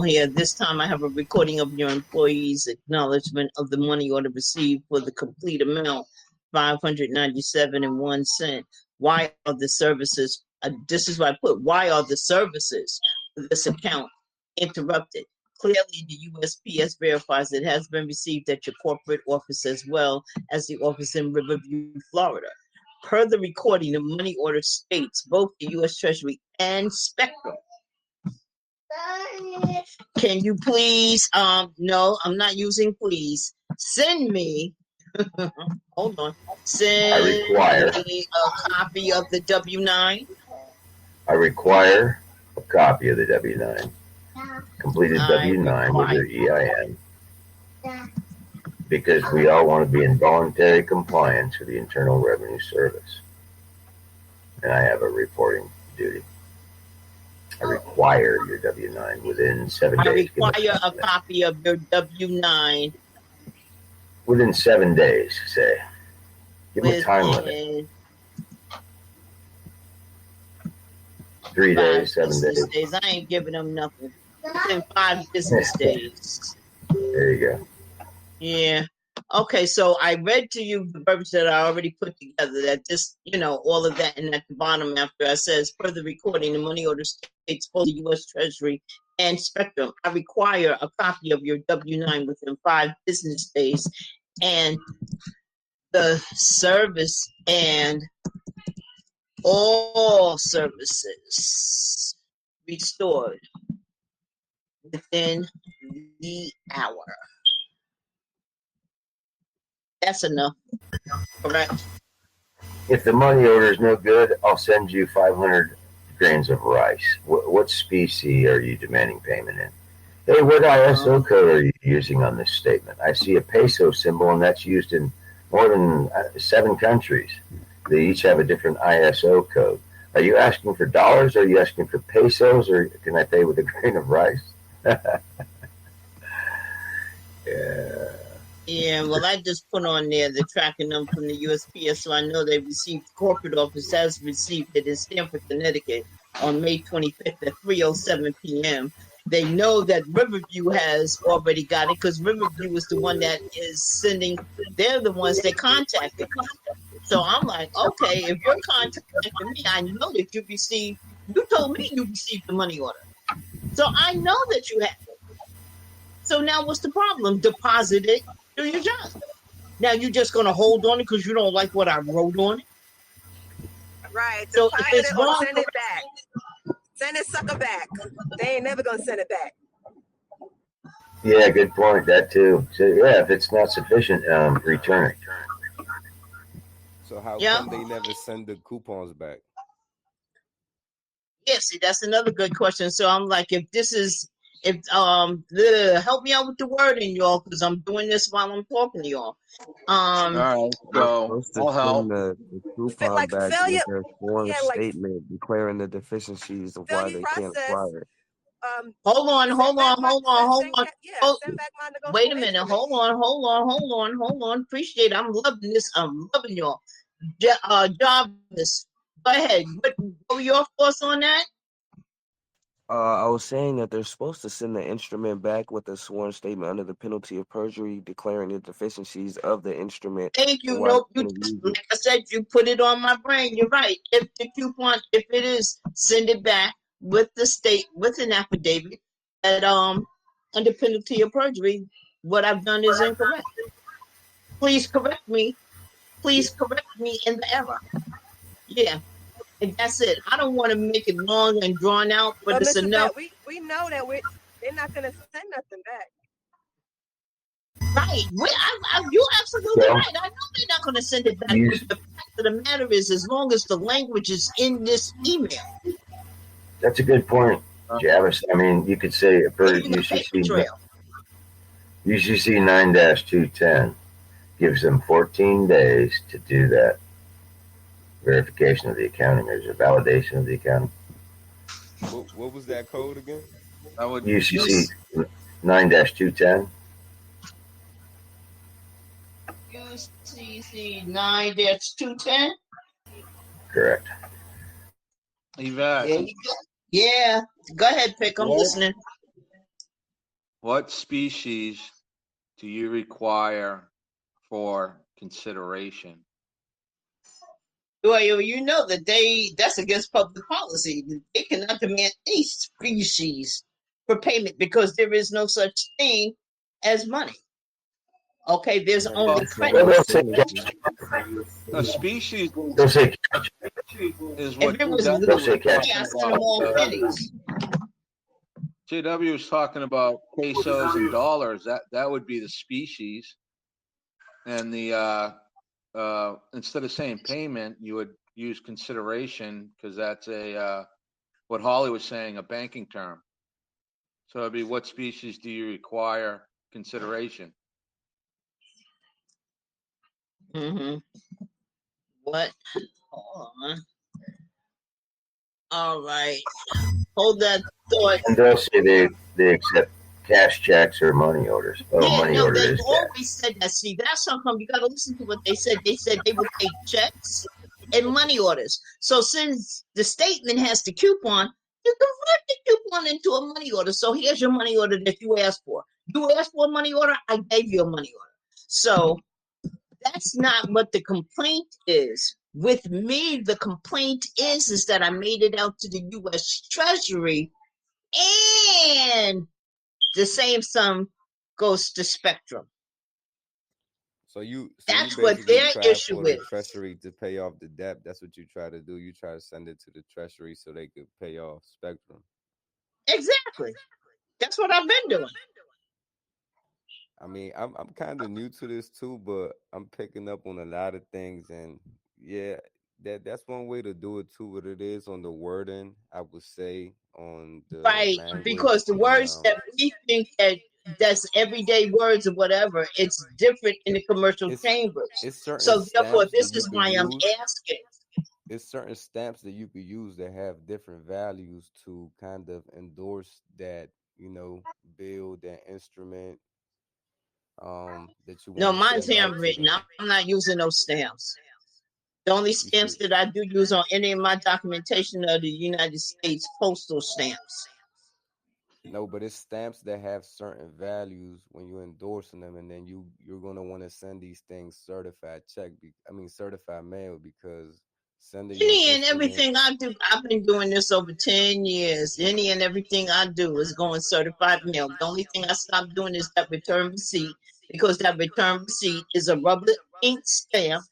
here, this time I have a recording of your employee's acknowledgement of the money order received for the complete amount, $597.01. Why are the services, this is what I put, why are the services for this account interrupted? Clearly, the USPS verifies it has been received at your corporate office as well as the office in Riverview, Florida. Per the recording, the money order states both the U.S. Treasury and Spectrum. Can you please, no, I'm not using please. Send me Hold on. Send require- me a copy of the W-9. I require a copy of the W-9. Completed I W-9 with your EIN. Because we all want to be in voluntary compliance with the Internal Revenue Service. And I have a reporting duty. I require your W-9 within 7 days. I require a copy of your W-9. Within 7 days, say. Give me a time limit. 3 days, 7 days. I ain't giving them nothing. Within 5 business days. There you go. Yeah. Okay, so I read to you the verbiage that I already put together, that just, all of that, and at the bottom after I says, further recording, the money order states both the U.S. Treasury and Spectrum. I require a copy of your W-9 within 5 business days, and the service and all services restored within the hour. That's enough, correct? If the money order is no good, I'll send you 500 grains of rice. What species are you demanding payment in? Hey, what ISO code are you using on this statement? I see a peso symbol, and that's used in more than 7 countries. They each have a different ISO code. Are you asking for dollars? Are you asking for pesos? Or can I pay with a grain of rice? Yeah. Yeah, well, I just put on there the tracking them from the USPS, so I know they received, corporate office has received it in Stamford, Connecticut on May 25th at 3:07 p.m. They know that Riverview has already got it because Riverview is the one that is sending, they're the ones that contacted me. So I'm like, okay, if you're contacting me, I know that you told me you received the money order. So I know that you have it. So now what's the problem? Deposit it, do your job. Now you're just going to hold on it because you don't like what I wrote on it? Right. So Deposit if it's it or wrong, send it back. Send it sucker back. They ain't never going to send it back. Yeah, good point. That too. So yeah, if it's not sufficient, return it. So how come they never send the coupons back? Yeah, see, that's another good question. So I'm like, help me out with the wording, y'all, because I'm doing this while I'm talking to y'all. All right, so I'll help. The coupon Like back failure- with their sworn yeah, like- statement declaring the deficiencies of why they can't process. acquire it. Hold on. Send back my Wait a minute. instruments. Hold on. Appreciate it. I'm loving this. I'm loving y'all. Jarvis, go ahead. What were your thoughts on that? I was saying that they're supposed to send the instrument back with a sworn statement under the penalty of perjury declaring the deficiencies of the instrument. Thank you. Nope. Like I said, you put it on my brain. You're right. If the coupon, if it is, send it back with the state, with an affidavit that under penalty of perjury, what I've done is incorrect. Please correct me. Please correct me in the error. Yeah. And that's it. I don't want to make it long and drawn out, but it's Mr. enough. Pat, we know that they're not going to send nothing back. Right. You're absolutely right. I know they're not going to send it back. But the fact of the matter is, as long as the language is in this email. That's a good point, Jarvis. I mean, you could say for UCC 9-210 gives them 14 days to do that verification of the accounting. There's a validation of the accounting. What was that code again? UCC 9-210. UCC 9-210. Correct. Yvette. Yeah. Go ahead, Pick. I'm listening. What species do you require for consideration? Well, you know that that's against public policy. They cannot demand any species for payment because there is no such thing as money. Okay, there's only credit. A species They'll say is what If it was They'll say cash. I send them all pennies. JW was talking about pesos and dollars. That would be the species. And the instead of saying payment, you would use consideration, because that's a what Holly was saying, a banking term. So it'd be, what species do you require consideration? Mm-hmm. What? Hold on. All right. Hold that thought. And they'll say they accept cash checks or money orders. Oh, Yeah, money no, order they is always cash. said that. See, that's how come you got to listen to what they said. They said they would take checks and money orders. So since the statement has the coupon, you convert the coupon into a money order. So here's your money order that you asked for. You asked for a money order, I gave you a money order. So that's not what the complaint is. With me, the complaint is that I made it out to the U.S. Treasury, and the same sum goes to Spectrum. So you That's what basically their try issue for the is. Treasury to pay off the debt. That's what you try to do. You try to send it to the Treasury so they could pay off Spectrum. Exactly. That's what I've been doing. I mean, I'm kind of new to this too, but I'm picking up on a lot of things, and yeah, that's one way to do it too. What it is on the wording, I would say, on the Right, language, because the and words that we think that's everyday words or whatever, it's different in the commercial chambers. it's certain So therefore, stamps this that you is could why I'm use. asking. It's certain stamps that you could use that have different values to kind of endorse that, bill, that instrument, that you No, want to mine's send out to handwritten. them. I'm not using those stamps. The only You see, stamps that I do use on any of my documentation are the United States postal stamps. no, but it's stamps that have certain values when you're endorsing them, and then you're gonna want to send these things certified certified mail, because sending your Any and instrument. everything I do, I've been doing this over 10 years. Any and everything I do is going certified mail. The only thing I stopped doing is that return receipt, because that return receipt is a rubber ink stamp.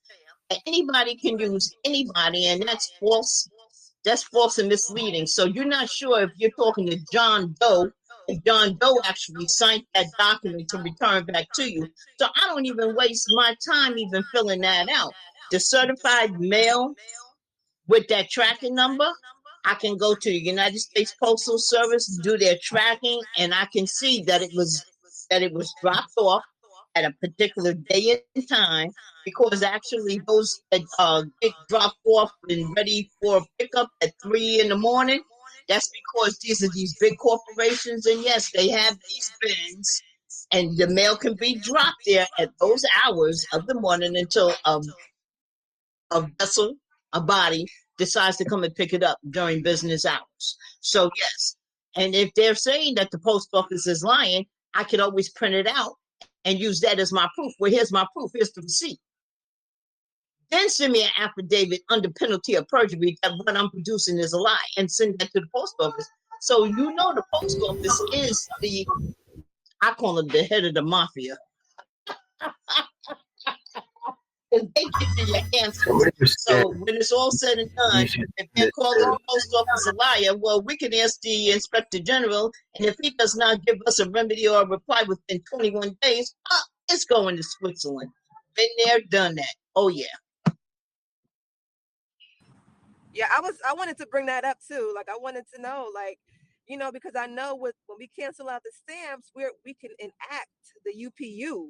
And anybody can use anybody, and that's false. That's false and misleading. So you're not sure if you're talking to John Doe, and John Doe actually signed that document to return back to you. So I don't even waste my time even filling that out. The certified mail with that tracking number, I can go to the United States Postal Service, do their tracking, and I can see that it was dropped off at a particular day and time, because actually those that get dropped off and ready for pickup at 3 in the morning, that's because these are these big corporations, and yes, they have these bins, and the mail can be dropped there at those hours of the morning until a vessel, a body, decides to come and pick it up during business hours. So yes, and if they're saying that the post office is lying, I could always print it out and use that as my proof. Well, here's my proof. Here's the receipt. Then send me an affidavit under penalty of perjury that what I'm producing is a lie, and send that to the post office. So the post office is I call it the head of the mafia. Because they get to your answers. So when it's all said and done, if they're calling the post office a liar, well, we can ask the inspector general, and if he does not give us a remedy or a reply within 21 days, it's going to Switzerland. Been there, done that. Oh yeah. Yeah, I wanted to bring that up too. Like, I wanted to know, like, because I know when we cancel out the stamps, we can enact the UPU,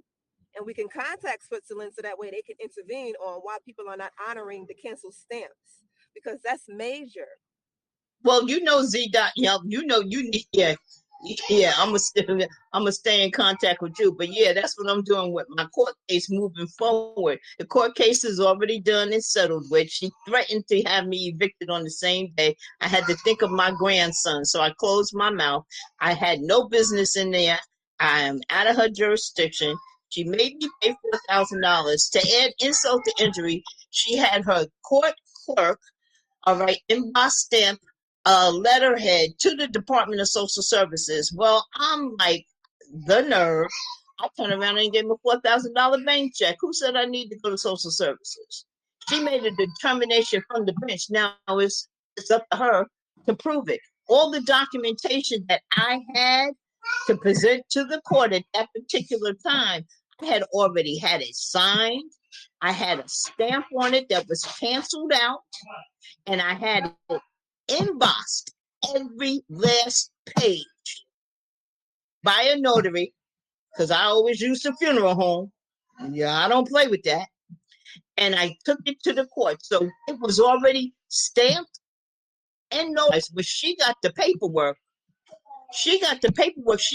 and we can contact Switzerland so that way they can intervene on why people are not honoring the canceled stamps, because that's major. Well, Z. Yeah, you need. I'm gonna stay in contact with you. But yeah, that's what I'm doing with my court case moving forward. The court case is already done and settled with. She threatened to have me evicted on the same day. I had to think of my grandson, so I closed my mouth. I had no business in there. I am out of her jurisdiction. She made me pay $4,000. To add insult to injury, she had her court clerk, all right, embossed stamp letterhead to the Department of Social Services. Well, I'm like, the nerve. I turned around and gave him a $4,000 bank check. Who said I need to go to Social Services? She made a determination from the bench. Now it's up to her to prove it. All the documentation that I had to present to the court at that particular time, had already had it signed. I had a stamp on it that was canceled out, and I had it embossed every last page by a notary, because I always use the funeral home. Yeah, I don't play with that. And I took it to the court. So it was already stamped and notarized. But she got the paperwork. She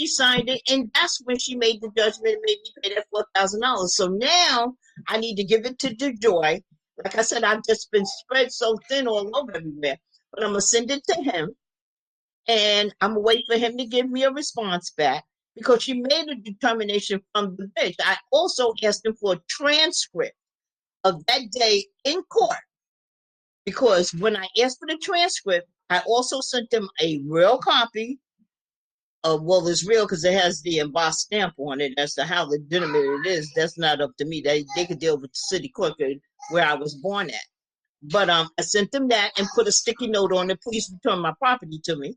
signed it, and that's when she made the judgment and made me pay that $4,000. So now I need to give it to DeJoy. Like I said, I've just been spread so thin all over everywhere. But I'm going to send it to him, and I'm going to wait for him to give me a response back, because she made a determination from the bench. I also asked him for a transcript of that day in court, because when I asked for the transcript, I also sent them a real copy of, well, it's real because it has the embossed stamp on it as to how legitimate it is. That's not up to me. They could deal with the city clerk where I was born at. But I sent them that and put a sticky note on it. Please return my property to me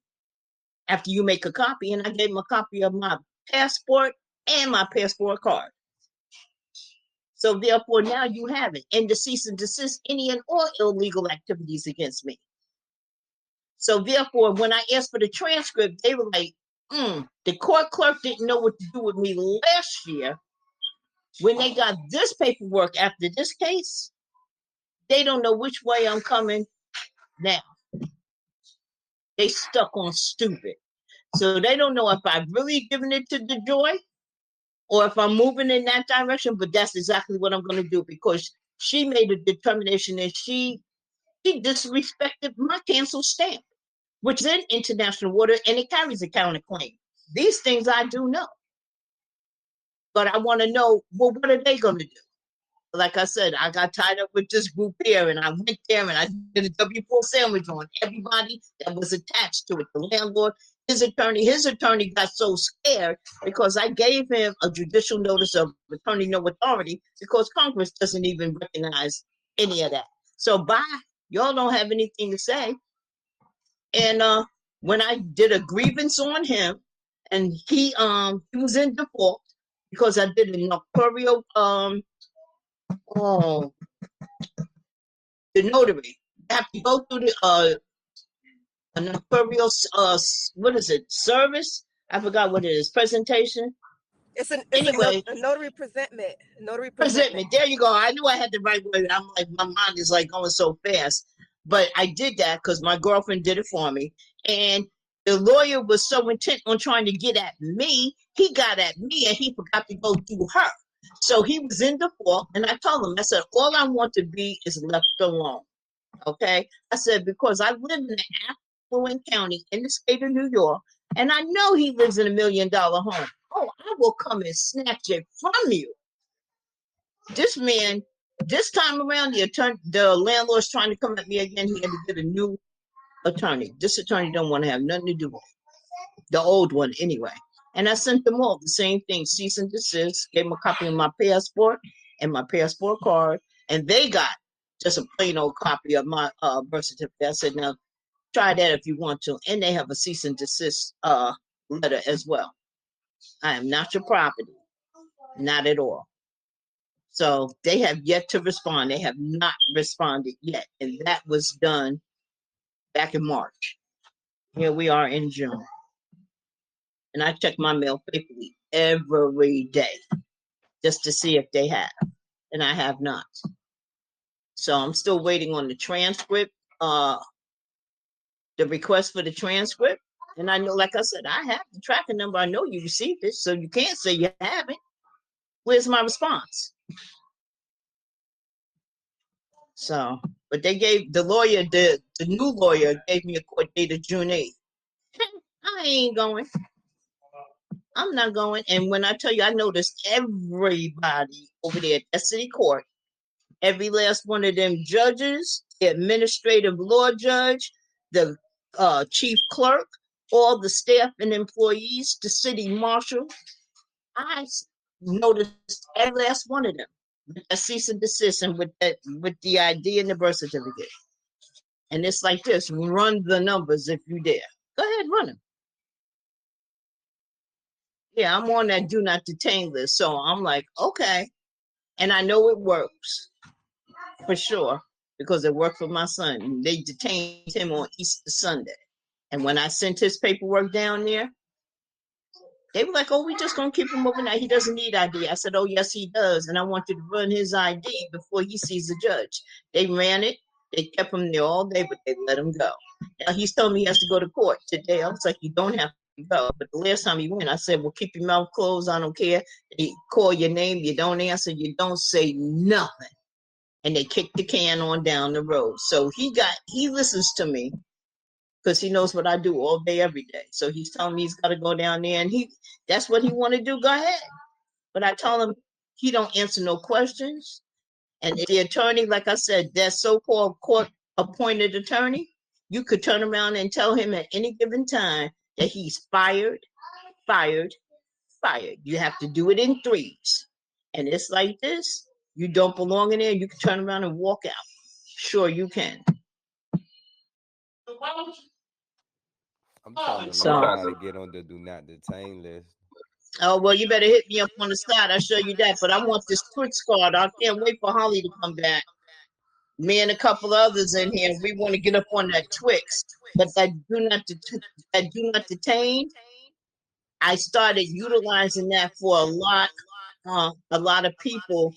after you make a copy. And I gave them a copy of my passport and my passport card. So therefore, now you have it. And to cease and desist any and all illegal activities against me. So therefore, when I asked for the transcript, they were like, the court clerk didn't know what to do with me last year. When they got this paperwork after this case, they don't know which way I'm coming now. They stuck on stupid. So they don't know if I've really given it to DeJoy or if I'm moving in that direction, but that's exactly what I'm going to do, because she made a determination and she disrespected my cancel stamp, which is in international water, and it carries a counterclaim. These things I do know. But I want to know, well, what are they going to do? Like I said, I got tied up with this group here, and I went there and I did a W-4 sandwich on everybody that was attached to it. The landlord, his attorney got so scared because I gave him a judicial notice of attorney no authority, because Congress doesn't even recognize any of that. So bye, y'all don't have anything to say. And when I did a grievance on him, and he was in default because I did a notarial the notary. I have to go through the a notarial what is it, service? I forgot what it is. Presentation. It's a notary presentment. Presentment. There you go. I knew I had the right word. I'm like, my mind is like going so fast. But I did that because my girlfriend did it for me. And the lawyer was so intent on trying to get at me, he got at me and he forgot to go through her. So he was in default. And I told him, I said, all I want to be is left alone. Okay? I said, because I live in an affluent county in the state of New York, and I know he lives in $1 million home. Oh, I will come and snatch it from you. This man, this time around, the landlord's trying to come at me again. He had to get a new attorney. This attorney don't want to have nothing to do with it. The old one, anyway. And I sent them all the same thing, cease and desist, gave them a copy of my passport and my passport card, and they got just a plain old copy of my birth certificate. I said, now, try that if you want to. And they have a cease and desist letter as well. I am not your property. Not at all. So they have yet to respond. They have not responded yet. And that was done back in March. Here we are in June. And I check my mail faithfully every day just to see if they have. And I have not. So I'm still waiting on the transcript, the request for the transcript. And I know, like I said, I have the tracking number. I know you received it, so you can't say you haven't. Where's my response? So, but they gave the lawyer, the new lawyer gave me a court date of June 8th. I ain't going. I'm not going. And when I tell you, I noticed everybody over there at that city court, every last one of them judges, the administrative law judge, the chief clerk, all the staff and employees, the city marshal, I noticed every last one of them with a cease and desist and with the ID and the birth certificate. And it's like this: run the numbers if you dare. Go ahead, run them. Yeah, I'm on that do not detain list. So I'm like, okay. And I know it works for sure because it worked for my son. They detained him on Easter Sunday. And when I sent his paperwork down there, they were like, oh, we just going to keep him overnight. He doesn't need ID. I said, oh, yes, he does. And I want you to run his ID before he sees the judge. They ran it. They kept him there all day, but they let him go. Now, he's telling me he has to go to court today. I was like, you don't have to go. But the last time he went, I said, well, keep your mouth closed. I don't care. They call your name. You don't answer. You don't say nothing. And they kicked the can on down the road. So he listens to me because he knows what I do all day, every day. So he's telling me he's got to go down there, and that's what he want to do. Go ahead. But I told him he don't answer no questions. And the attorney, like I said, that so-called court-appointed attorney, you could turn around and tell him at any given time that he's fired, fired, fired. You have to do it in threes. And it's like this. You don't belong in there. You can turn around and walk out. Sure, you can. I'm trying to So, learn how to get on the do not detain list. oh, well, you better hit me up on the side. I'll show you that. But I want this TWIC card. I can't wait for Holly to come back. Me and a couple others in here, we want to get up on that TWIC. But that do not detain, I started utilizing that for a lot of people,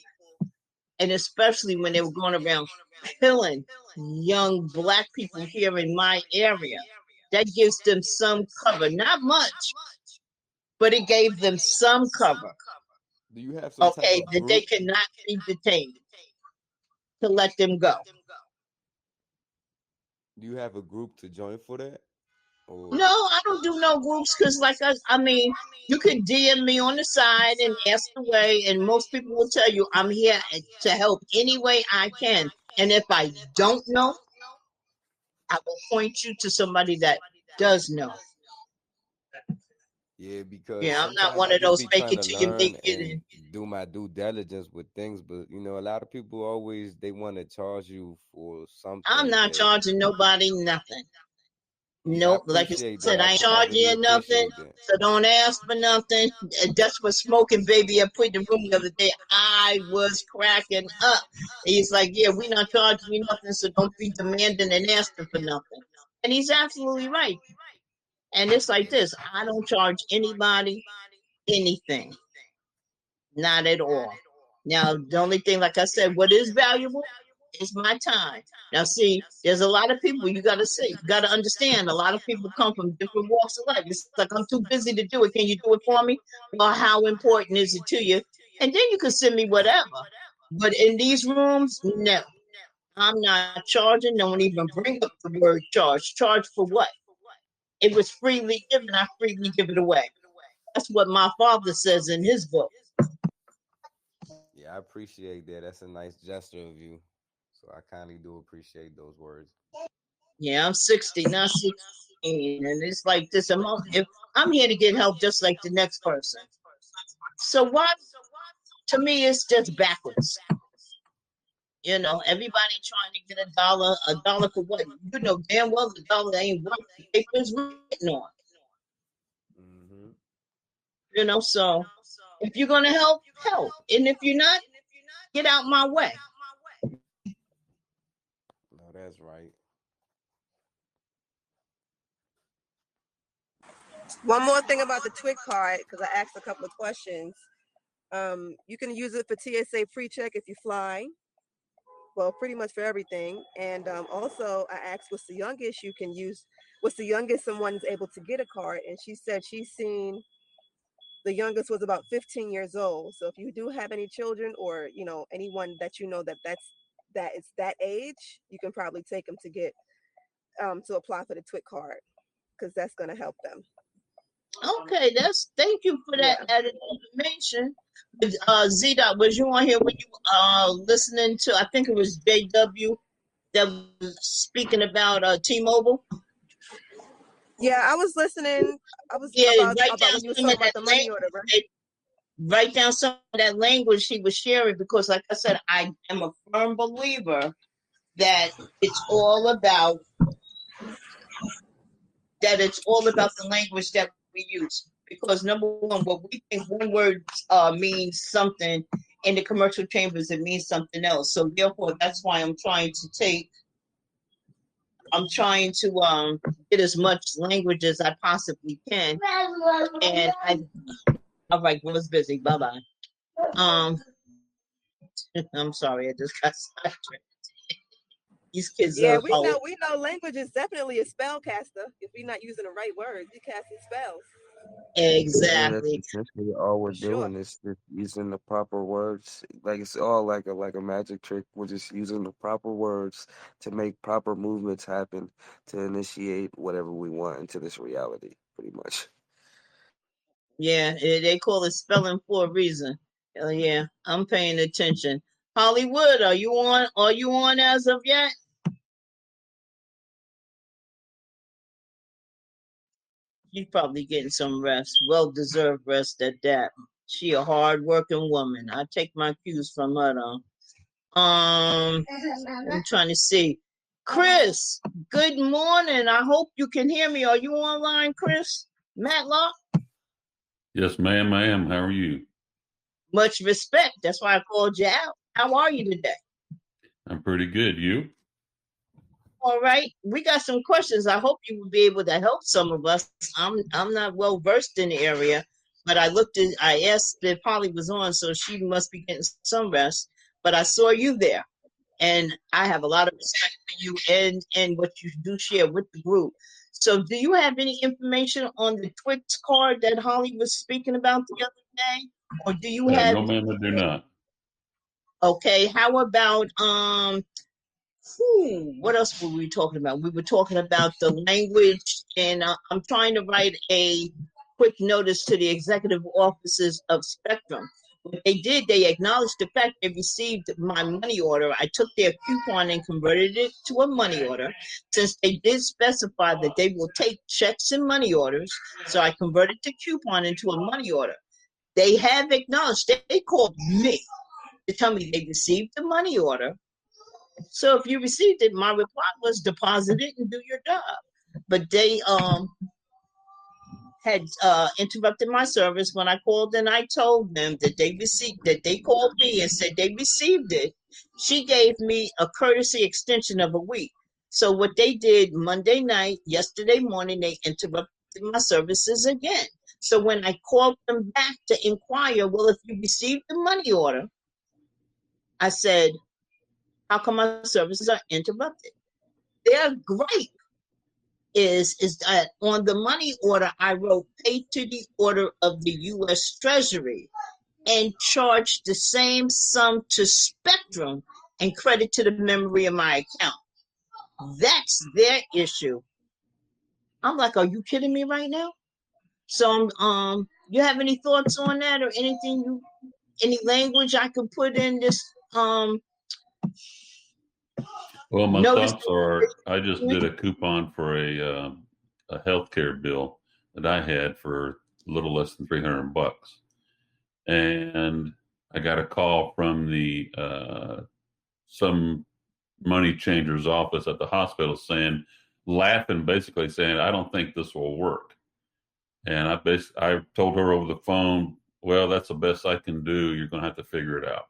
and especially when they were going around killing young Black people here in my area. That gives them some cover. Not much, but it gave them some cover. Do you have some type of that group? they cannot be detained, to let them go. Do you have a group to join for that? Or No, I don't do no groups because, like, I mean, you can DM me on the side and ask away, and most people will tell you I'm here to help any way I can. And if I don't know, I will point you to somebody that does know. yeah, because Yeah, I'm not sometimes one I of just those be fake trying it to till you learn make it and in. do my due diligence with things, but you know, a lot of people always they want to charge you for something I'm not that charging nobody nothing. yeah, I Nope, like I appreciate that. said, I ain't I charging really you nothing, appreciate that. so don't ask for nothing. And that's what Smoking Baby I put in the room the other day. I was cracking up. He's like, yeah, we not charging you nothing, so don't be demanding and asking for nothing. And he's absolutely right. And it's like this, I don't charge anybody anything. Not at all. Now, the only thing, like I said, what is valuable is my time. Now, see, there's a lot of people you got to see. You got to understand, a lot of people come from different walks of life. It's like, I'm too busy to do it. Can you do it for me? Well, how important is it to you? And then you can send me whatever. But in these rooms, no. I'm not charging. Don't even bring up the word charge. Charge for what? It was freely given. I freely give it away. That's what my father says in his book. Yeah, I appreciate that. That's a nice gesture of you. So I kindly do appreciate those words. Yeah, I'm 60, not 16. And it's like this. If I'm here to get help just like the next person. So what? To me, it's just backwards. You know, everybody trying to get a dollar for what? You know damn well the dollar ain't worth the paper it's written on. Mm-hmm. You know, so if you're going to help, help. And if you're not, get out my way. No, that's right. One more thing about the TWIC card, because I asked a couple of questions. You can use it for TSA pre-check if you fly. Well, pretty much for everything. And also, I asked, what's the youngest you can use? What's the youngest someone's able to get a card? And she said she's seen the youngest was about 15 years old. So if you do have any children or anyone that you know that is that age, you can probably take them to get to apply for the TWIC card, because that's going to help them. Okay, thank you for that added information. Z-Dot, was you on here when you listening to, I think it was JW that was speaking about T-Mobile? Yeah, I was listening. I was about when you was talking about the money order, right? Write down some of that language she was sharing, because like I said, I am a firm believer that it's all about the language that we use. Because number one, what we think one word means something in the commercial chambers, it means something else. So therefore, that's why I'm trying to get as much language as I possibly can. And all right, was busy. Bye bye. I'm sorry, I just got sidetracked. These kids Yeah, are we know language is definitely a spell caster. If we're not using the right words, you casting spells. Yeah, that's exactly. essentially all we're For sure. doing is just using the proper words. Like it's all like a magic trick. We're just using the proper words to make proper movements happen to initiate whatever we want into this reality, pretty much. Yeah, they call it spelling for a reason. Hell yeah, I'm paying attention. Hollywood, are you on? Are you on as of yet? She's probably getting some rest, well-deserved rest at that. She a hard-working woman. I take my cues from her though. I'm trying to see. Chris, good morning. I hope you can hear me. Are you online, Chris? Matlock? Yes, ma'am, I am. How are you? Much respect. That's why I called you out. How are you today? I'm pretty good. You? All right. We got some questions. I hope you will be able to help some of us. I'm not well versed in the area, but I asked if Polly was on, so she must be getting some rest. But I saw you there. And I have a lot of respect for you and what you do share with the group. So do you have any information on the TWIC card that Holly was speaking about the other day? Or do you have, No, ma'am, I do not. okay, how about what else were we talking about? We were talking about the language, and I'm trying to write a quick notice to the executive offices of Spectrum. What they did, they acknowledged the fact they received my money order. I took their coupon and converted it to a money order, since they did specify that they will take checks and money orders. So I converted the coupon into a money order. They have acknowledged, they called me to tell me they received the money order. So if you received it, my reply was deposit it and do your job. But they had interrupted my service when I called, and I told them that they called me and said they received it. She gave me a courtesy extension of a week. So what they did Monday night, yesterday morning, they interrupted my services again. So when I called them back to inquire, well, if you received the money order, I said, how come my services are interrupted? Their gripe is that on the money order, I wrote pay to the order of the U.S. Treasury and charged the same sum to Spectrum and credit to the memory of my account. That's their issue. I'm like, are you kidding me right now? So, you have any thoughts on that or anything any language I could put in this, Well, my notice? thoughts are I just did a coupon for a healthcare bill that I had for a little less than $300. And I got a call from the some money changer's office at the hospital laughing, basically saying, I don't think this will work. And I told her over the phone, well, that's the best I can do. You're going to have to figure it out.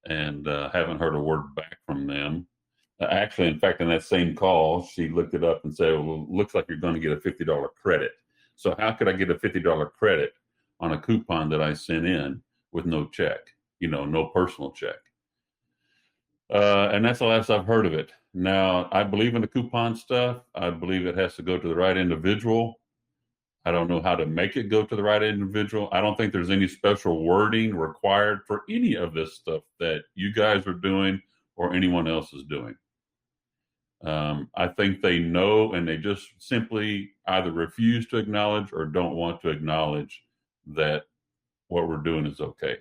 And haven't heard a word back from them. Actually, in fact, in that same call, she looked it up and said, well, it looks like you're going to get a $50 credit. So how could I get a $50 credit on a coupon that I sent in with no check, no personal check? And that's the last I've heard of it. Now, I believe in the coupon stuff. I believe it has to go to the right individual. I don't know how to make it go to the right individual. I don't think there's any special wording required for any of this stuff that you guys are doing or anyone else is doing. I think they know, and they just simply either refuse to acknowledge or don't want to acknowledge that what we're doing is okay.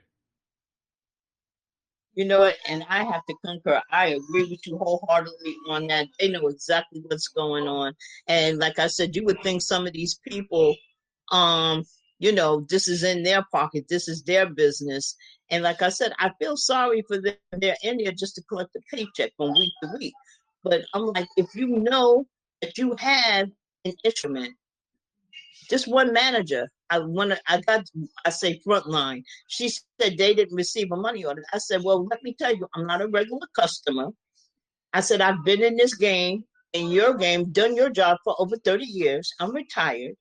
You know what? And I have to concur. I agree with you wholeheartedly on that. They know exactly what's going on. And like I said, you would think some of these people, this is in their pocket. This is their business. And like I said, I feel sorry for them. They're in there just to collect a paycheck from week to week. But I'm like, if you know that you have an instrument This one manager, I say frontline. She said they didn't receive a money order. I said, well, let me tell you, I'm not a regular customer. I said, I've been in this game, in your game, done your job for over 30 years. I'm retired.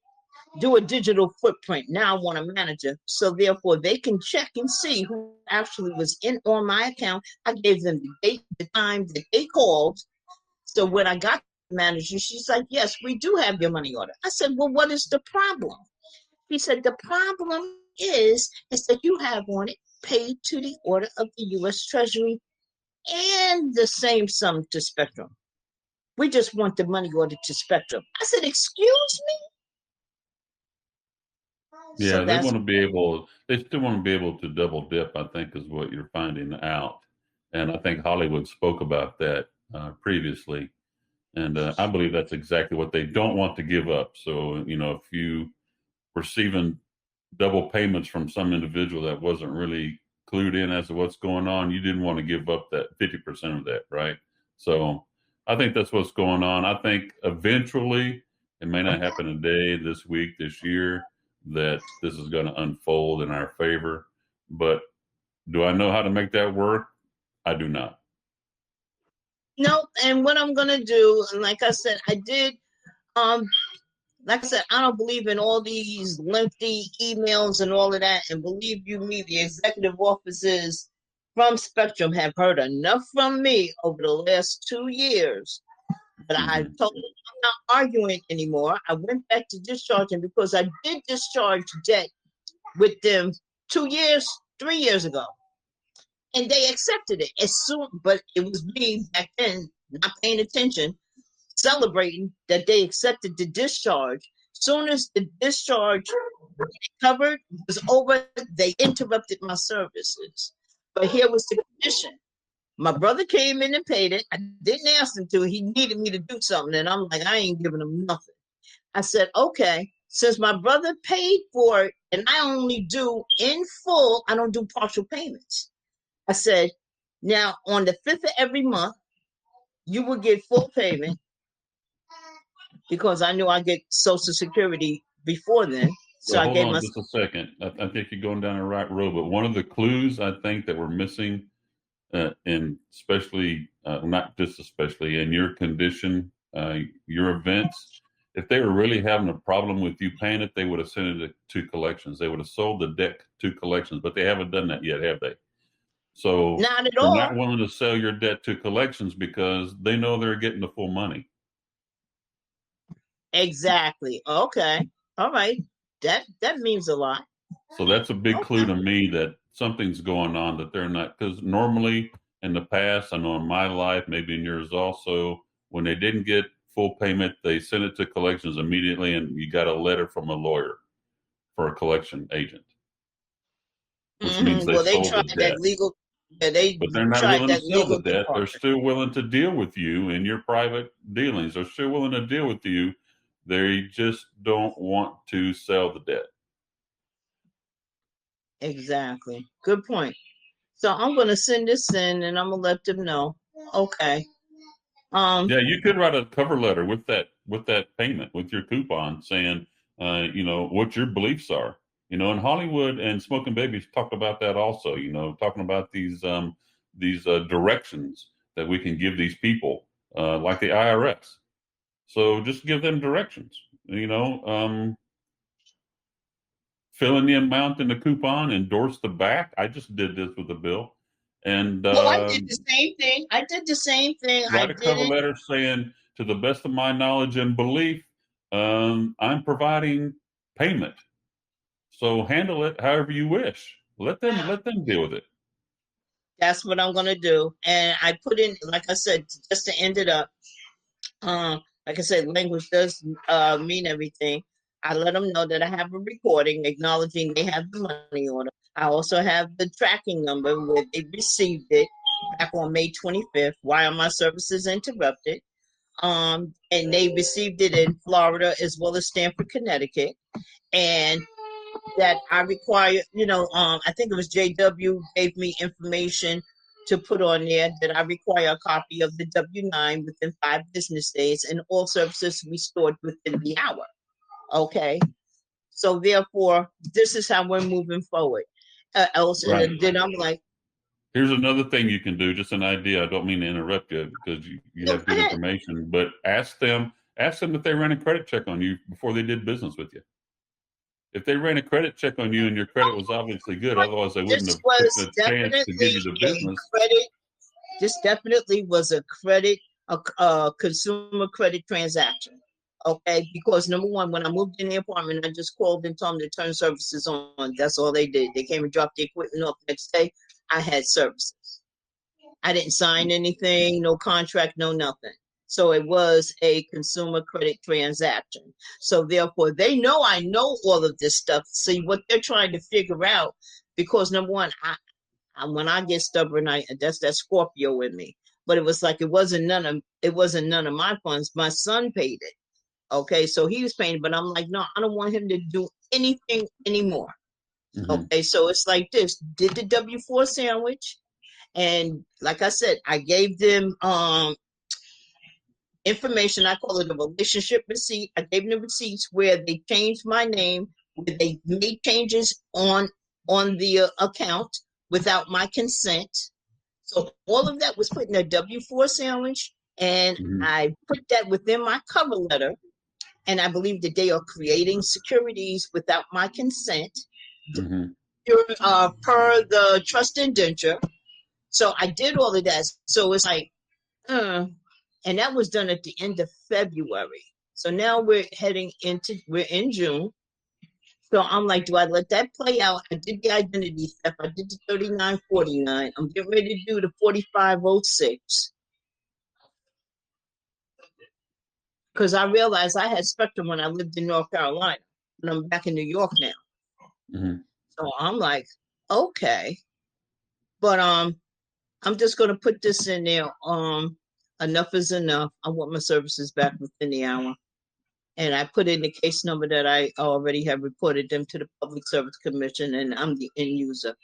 Do a digital footprint. Now I want a manager. So therefore they can check and see who actually was in on my account. I gave them the date, the time that they called. So when I got the manager, she's like, yes, we do have your money order. I said, well, what is the problem? He said, the problem is that you have on it paid to the order of the U.S. Treasury and the same sum to Spectrum. We just want the money order to Spectrum. I said, excuse me? Yeah, So they want to be able, they still want to be able to double dip, I think is what you're finding out. And I think Hollywood spoke about that previously. And I believe that's exactly what they don't want to give up. So, you know, if you receiving double payments from some individual that wasn't really clued in as to what's going on, you didn't want to give up that 50% of that, right? So I think that's what's going on. I think eventually, it may not happen today, this week, this year, that this is going to unfold in our favor. But do I know how to make that work? I do not. No, and what I'm going to do, and like I said, I did, like I said, I don't believe in all these lengthy emails and all of that. And believe you me, the executive offices from Spectrum have heard enough from me over the last 2 years. But I told them I'm not arguing anymore. I went back to discharging because I did discharge debt with them 3 years ago. And they accepted it as soon, but it was me back then not paying attention, celebrating that they accepted the discharge. Soon as the discharge covered was over, they interrupted my services. But here was the condition. My brother came in and paid it. I didn't ask him to. He needed me to do something. And I'm like, I ain't giving him nothing. I said, okay, since my brother paid for it and I only do in full, I don't do partial payments. I said, now on the 5th of every month, you will get full payment because I knew I get Social Security before then. So Well, I hold gave on myself. just a second. I think you're going down the right road. But one of the clues I think that we're missing, and especially, not just especially in your condition, your events, if they were really having a problem with you paying it, they would have sent it to collections. They would have sold the debt to collections, but they haven't done that yet, have they? So Not at they're all. not willing to sell your debt to collections because they know they're getting the full money. Exactly. Okay. All right. That means a lot. So that's a big clue to me that something's going on, that they're not, because normally in the past, I know in my life, maybe in yours also, when they didn't get full payment, they sent it to collections immediately and you got a letter from a lawyer for a collection agent, which means they Well, they sold the tried debt. that legal. Yeah, they But they're not tried willing to that sell the legal debt. They're department. still willing to deal with you in your private dealings. They're still willing to deal with you. They just don't want to sell the debt. Exactly. Good point. So I'm going to send this in and I'm going to let them know. Okay. Yeah, you could write a cover letter with that payment, with your coupon, saying, what your beliefs are. In Hollywood and Smoking Babies talked about that also. Talking about these directions that we can give these people, like the IRS. So just give them directions. Fill in the amount in the coupon, endorse the back. I just did this with the bill, and well, I did the same thing. write a cover letter saying, to the best of my knowledge and belief, I'm providing payment. So handle it however you wish. Let them deal with it. That's what I'm going to do. And I put in, like I said, just to end it up, like I said, language does mean everything. I let them know that I have a recording acknowledging they have the money order. I also have the tracking number where they received it back on May 25th. Why are my services interrupted? And they received it in Florida as well as Stamford, Connecticut. And that I require, I think it was JW gave me information to put on there that I require a copy of the W-9 within 5 business days and all services restored within the hour. Okay. So therefore, this is how we're moving forward. Else, Right. and then I'm like, Here's another thing you can do, just an idea. I don't mean to interrupt you because you no, have go good ahead. information, but ask them if they ran a credit check on you before they did business with you. If they ran a credit check on you and your credit was obviously good, otherwise they wouldn't This have was taken a chance to give definitely you the a business. credit. This definitely was a consumer credit transaction. Okay, because number one, when I moved in the apartment, I just called and told them to turn services on. That's all they did. They came and dropped the equipment off the next day. I had services. I didn't sign anything, no contract, no nothing. So it was a consumer credit transaction. So therefore, they know I know all of this stuff. See what they're trying to figure out, because number one, when I get stubborn, that's that Scorpio in me. But it was like it wasn't none of my funds. My son paid it. Okay, so he was paying, but I'm like, no, I don't want him to do anything anymore. Mm-hmm. Okay, so it's like this: did the W-4 sandwich, and like I said, I gave them information. I call it a relationship receipt. I gave them receipts where they changed my name, where they made changes on the account without my consent. So all of that was put in a W-4 sandwich, and Mm-hmm. I put that within my cover letter. And I believe that they are creating securities without my consent, Mm-hmm. per the trust indenture. So I did all of that. So it's like, and that was done at the end of February. So now we're in June. So I'm like, do I let that play out? I did the identity theft. I did the 3949. I'm getting ready to do the 4506. Because I realized I had Spectrum when I lived in North Carolina, and I'm back in New York now. Mm-hmm. So I'm like, okay, but I'm just gonna put this in there. Enough is enough. I want my services back within the hour, and I put in the case number that I already have reported them to the Public Service Commission, and I'm the end user.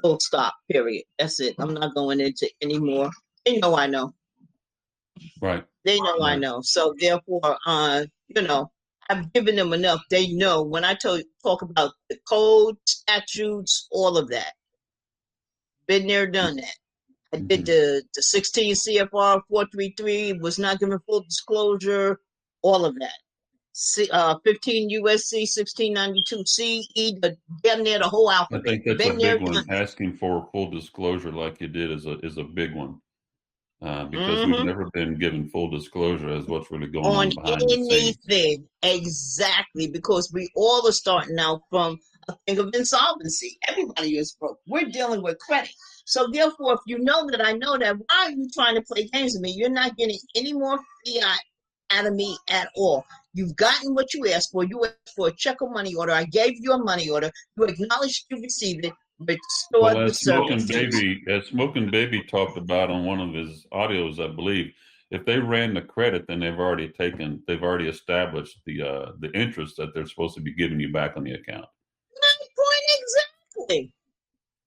Full stop. Period. That's it. I'm not going into any more. They know I know. Right. They know I Right. know. So therefore, I've given them enough. They know when I talk about the code, statutes, all of that. Been there, done that. I did the 16 CFR 433, was not given full disclosure, all of that. 15 USC 1692 CE, damn near the whole I alphabet. think that's Been a there, big one. done that. Asking for full disclosure like you did is a big one. Because we've Mhm. never been given full disclosure as what's really going On on behind the scenes. anything, exactly, because we all are starting out from a thing of insolvency. Everybody is broke. We're dealing with credit. So therefore, if you know that I know that, why are you trying to play games with me? You're not getting any more fiat out of me at all. You've gotten what you asked for. You asked for a check or money order. I gave you a money order. You acknowledged you received it. Well, Restored the service. as Smoking Baby talked about on one of his audios, I believe, if they ran the credit, then they've already established the interest that they're supposed to be giving you back on the account. Exactly.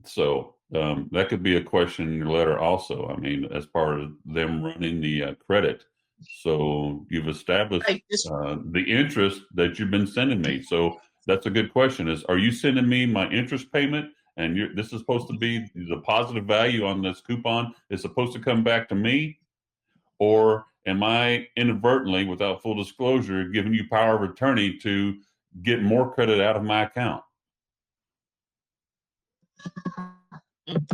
So that could be a question in your letter also. I mean, as part of them running the credit. So you've established the interest that you've been sending me. So that's a good question are you sending me my interest payment? And this is supposed to be the positive value on this coupon is supposed to come back to me? Or am I inadvertently, without full disclosure, giving you power of attorney to get more credit out of my account?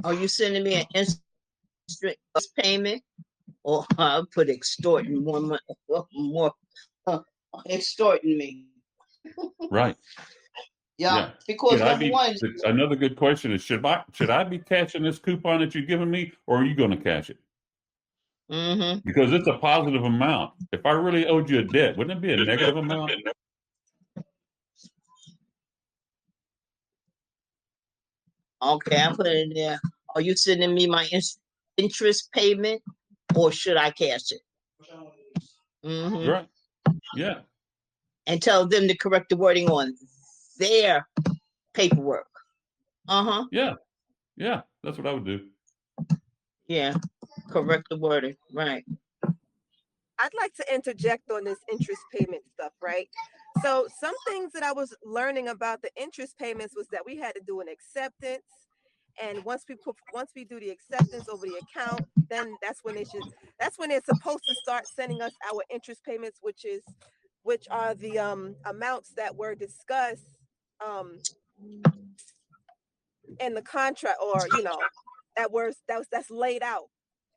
Are you sending me an instant payment? Or I'll put extorting more extorting me. Right. Yeah. Because number one, another good question is should I be cashing this coupon that you're giving me, or are you going to cash it? Mm-hmm. Because it's a positive amount. If I really owed you a debt, wouldn't it be a negative amount? Okay, I put it in there. Are you sending me my interest payment, or should I cash it? Mm-hmm. Right. Yeah. And tell them to correct the wording on their paperwork. Uh-huh. Yeah. Yeah. That's what I would do. Yeah. Correct the wording. Right. I'd like to interject on this interest payment stuff, right? So some things that I was learning about the interest payments was that we had to do an acceptance, and once we do the acceptance over the account, then that's when they're supposed to start sending us our interest payments, which are the amounts that were discussed in the contract, or that's laid out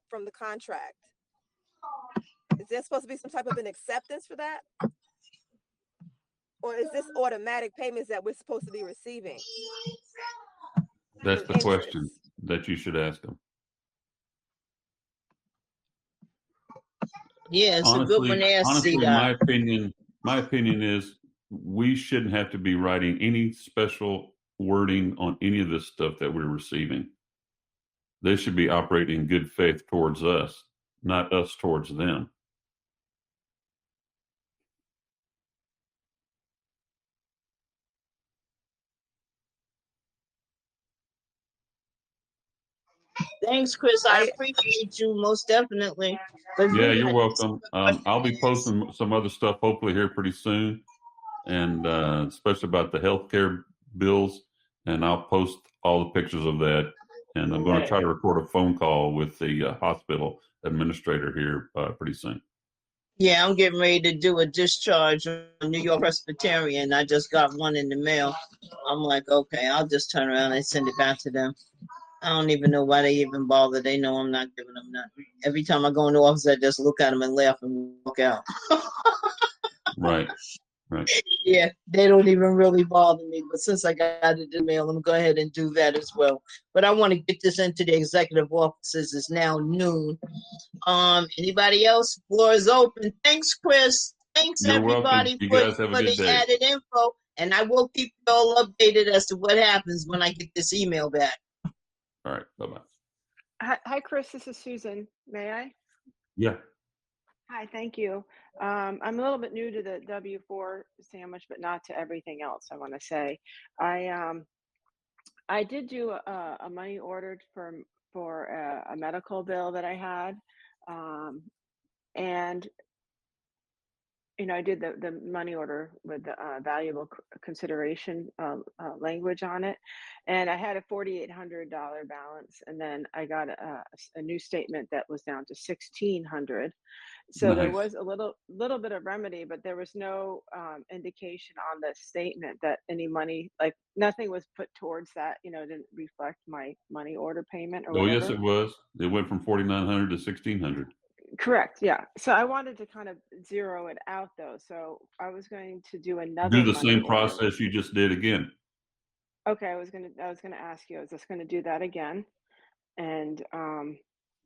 from the contract. Is there supposed to be some type of an acceptance for that? Or is this automatic payments that we're supposed to be receiving? That's the question that you should ask them. Yeah, it's a good one to ask. Honestly, my opinion is we shouldn't have to be writing any special wording on any of this stuff that we're receiving. They should be operating in good faith towards us, not us towards them. Thanks, Chris. I appreciate you most definitely. Yeah, you're welcome. I'll be posting some other stuff hopefully here pretty soon, and especially about the healthcare bills. And I'll post all the pictures of that. And I'm going to try to record a phone call with the hospital administrator here pretty soon. Yeah, I'm getting ready to do a discharge on New York Presbyterian. I just got one in the mail. I'm like, okay, I'll just turn around and send it back to them. I don't even know why they even bother. They know I'm not giving them nothing. Every time I go in the office, I just look at them and laugh and walk out. Right. Yeah, they don't even really bother me. But since I got it in the mail, I'm going to go ahead and do that as well. But I want to get this into the executive offices. It's now noon. Anybody else? Floor is open. Thanks, Chris. Thanks, You're everybody, welcome. You guys have a good the day. added info. And I will keep you all updated as to what happens when I get this email back. All right. Bye-bye. Hi, Chris. This is Susan. May I? Yeah. Hi, thank you. I'm a little bit new to the W-4 sandwich, but not to everything else, I want to say. I did do a money order for a medical bill that I had. And I did the money order with the valuable consideration language on it, and I had a $4,800 balance, and then I got a new statement that was down to $1,600. So Nice. there was a little bit of remedy, but there was no indication on the statement that any money, like nothing was put towards that. It didn't reflect my money order payment or whatever. Yes, it was. It went from 4,900 to 1,600. Correct. Yeah. So I wanted to kind of zero it out though. So I was going to do another. Do the same process you just did again. Okay. I was gonna ask you. I was just gonna do that again, and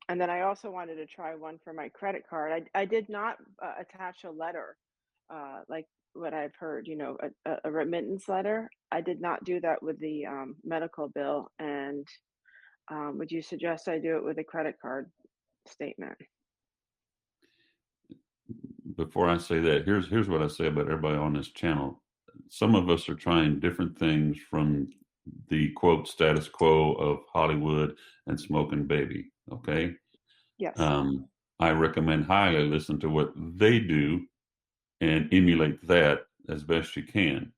then I also wanted to try one for my credit card. I did not attach a letter, like what I've heard. A remittance letter. I did not do that with the medical bill. And would you suggest I do it with a credit card statement? Before I say that, here's what I say about everybody on this channel. Some of us are trying different things from the quote status quo of Hollywood and SmokingBaby. Okay. Yes. I recommend highly listen to what they do and emulate that as best you can.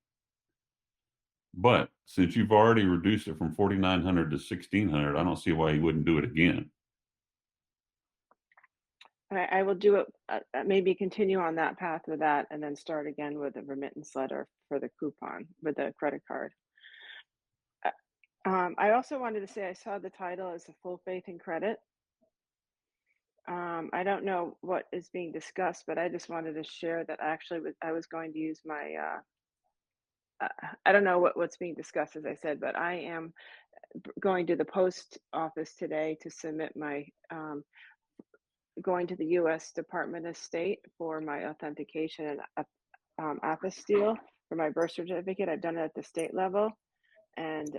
But since you've already reduced it from 4,900 to 1,600, I don't see why you wouldn't do it again. I will do it, maybe continue on that path with that, and then start again with a remittance letter for the coupon with the credit card. I also wanted to say I saw the title as a full faith and credit. I don't know what is being discussed, but I just wanted to share that I was going to use my, I don't know what's being discussed, as I said, but I am going to the post office today to submit my, going to the U.S. Department of State for my authentication and apostille for my birth certificate. I've done it at the state level. And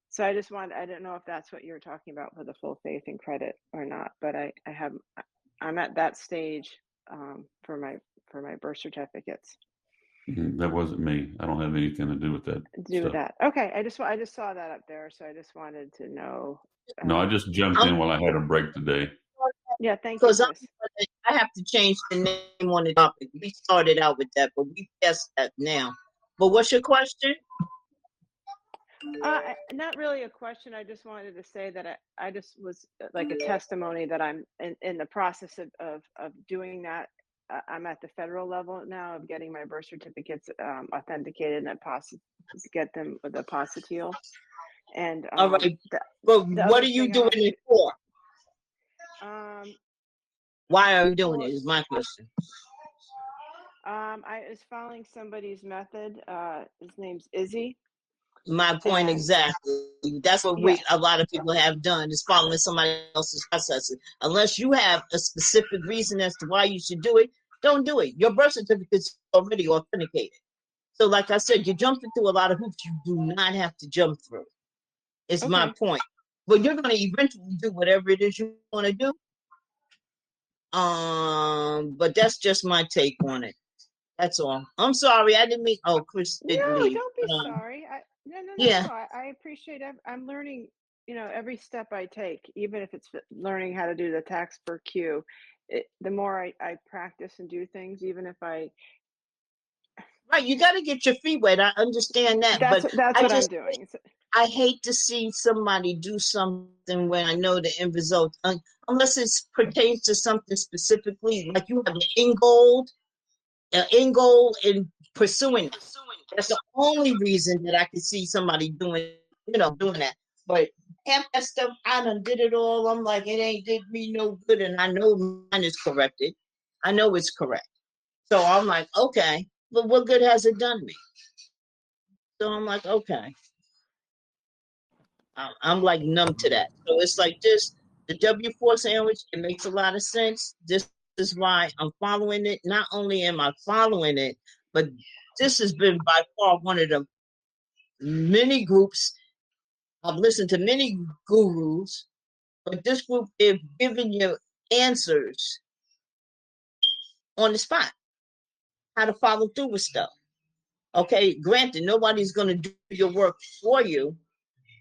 so I don't know if that's what you're talking about for the full faith and credit or not, but I'm at that stage for my birth certificates. That wasn't me. I don't have anything to do with that. With that. Okay. I just saw that up there. So I just wanted to know. No, I just jumped in while I had a break today. Yeah, thank you. Because I'm I have to change the name on the topic. We started out with that, but we passed that now. But what's your question? Not really a question. I just wanted to say that I just was like a testimony that I'm in the process of doing that. I'm at the federal level now of getting my birth certificates authenticated and get them with a apostille. And All right, but what are you doing it for? Why are you doing it? Is my question. I was following somebody's method. His name's Izzy. My point exactly. That's what a lot of people have done, is following somebody else's processes. Unless you have a specific reason as to why you should do it, don't do it. Your birth certificate's already authenticated. So like I said, you're jumping through a lot of hoops you do not have to jump through. It's my point. But you're going to eventually do whatever it is you want to do. But that's just my take on it. That's all. I'm sorry. I didn't mean. Oh, Chris didn't leave. Don't be sorry. No. I appreciate it. I'm learning, every step I take, even if it's learning how to do the tax per Q. The more I practice and do things, even if I. Right, you got to get your feet wet. I understand that, that's but what I'm doing. I hate to see somebody do something when I know the end result, unless it pertains to something specifically, like you have an end goal in pursuing it. That's the only reason that I can see somebody doing that. But half that stuff, I done did it all. I'm like, it ain't did me no good, and I know mine is corrected. I know it's correct. So I'm like, okay, but what good has it done me? So I'm like, okay. I'm like numb to that. So it's like this, the W-4 sandwich, it makes a lot of sense. This is why I'm following it. Not only am I following it, but this has been by far one of the many groups. I've listened to many gurus, but this group is giving you answers on the spot, how to follow through with stuff. Okay, granted, nobody's going to do your work for you,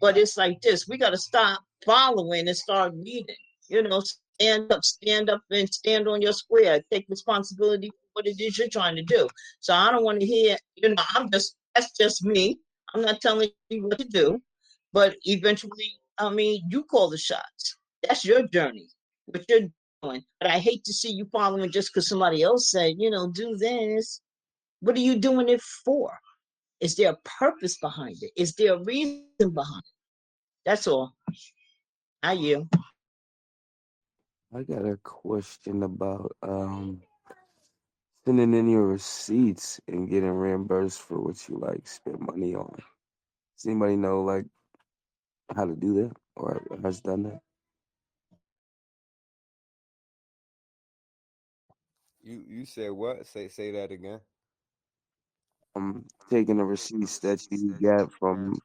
but it's like this. We got to stop following and start leading. Stand up and stand on your square. Take responsibility for what it is you're trying to do. So I don't want to hear, that's just me. I'm not telling you what to do, but eventually, you call the shots. That's your journey, what you're doing. But I hate to see you following just because somebody else said, do this. What are you doing it for? Is there a purpose behind it? Is there a reason behind it? That's all. I yield. I got a question about sending in your receipts and getting reimbursed for what you spend money on. Does anybody know how to do that or has done that? You said what? Say that again. Taking the receipts that you get from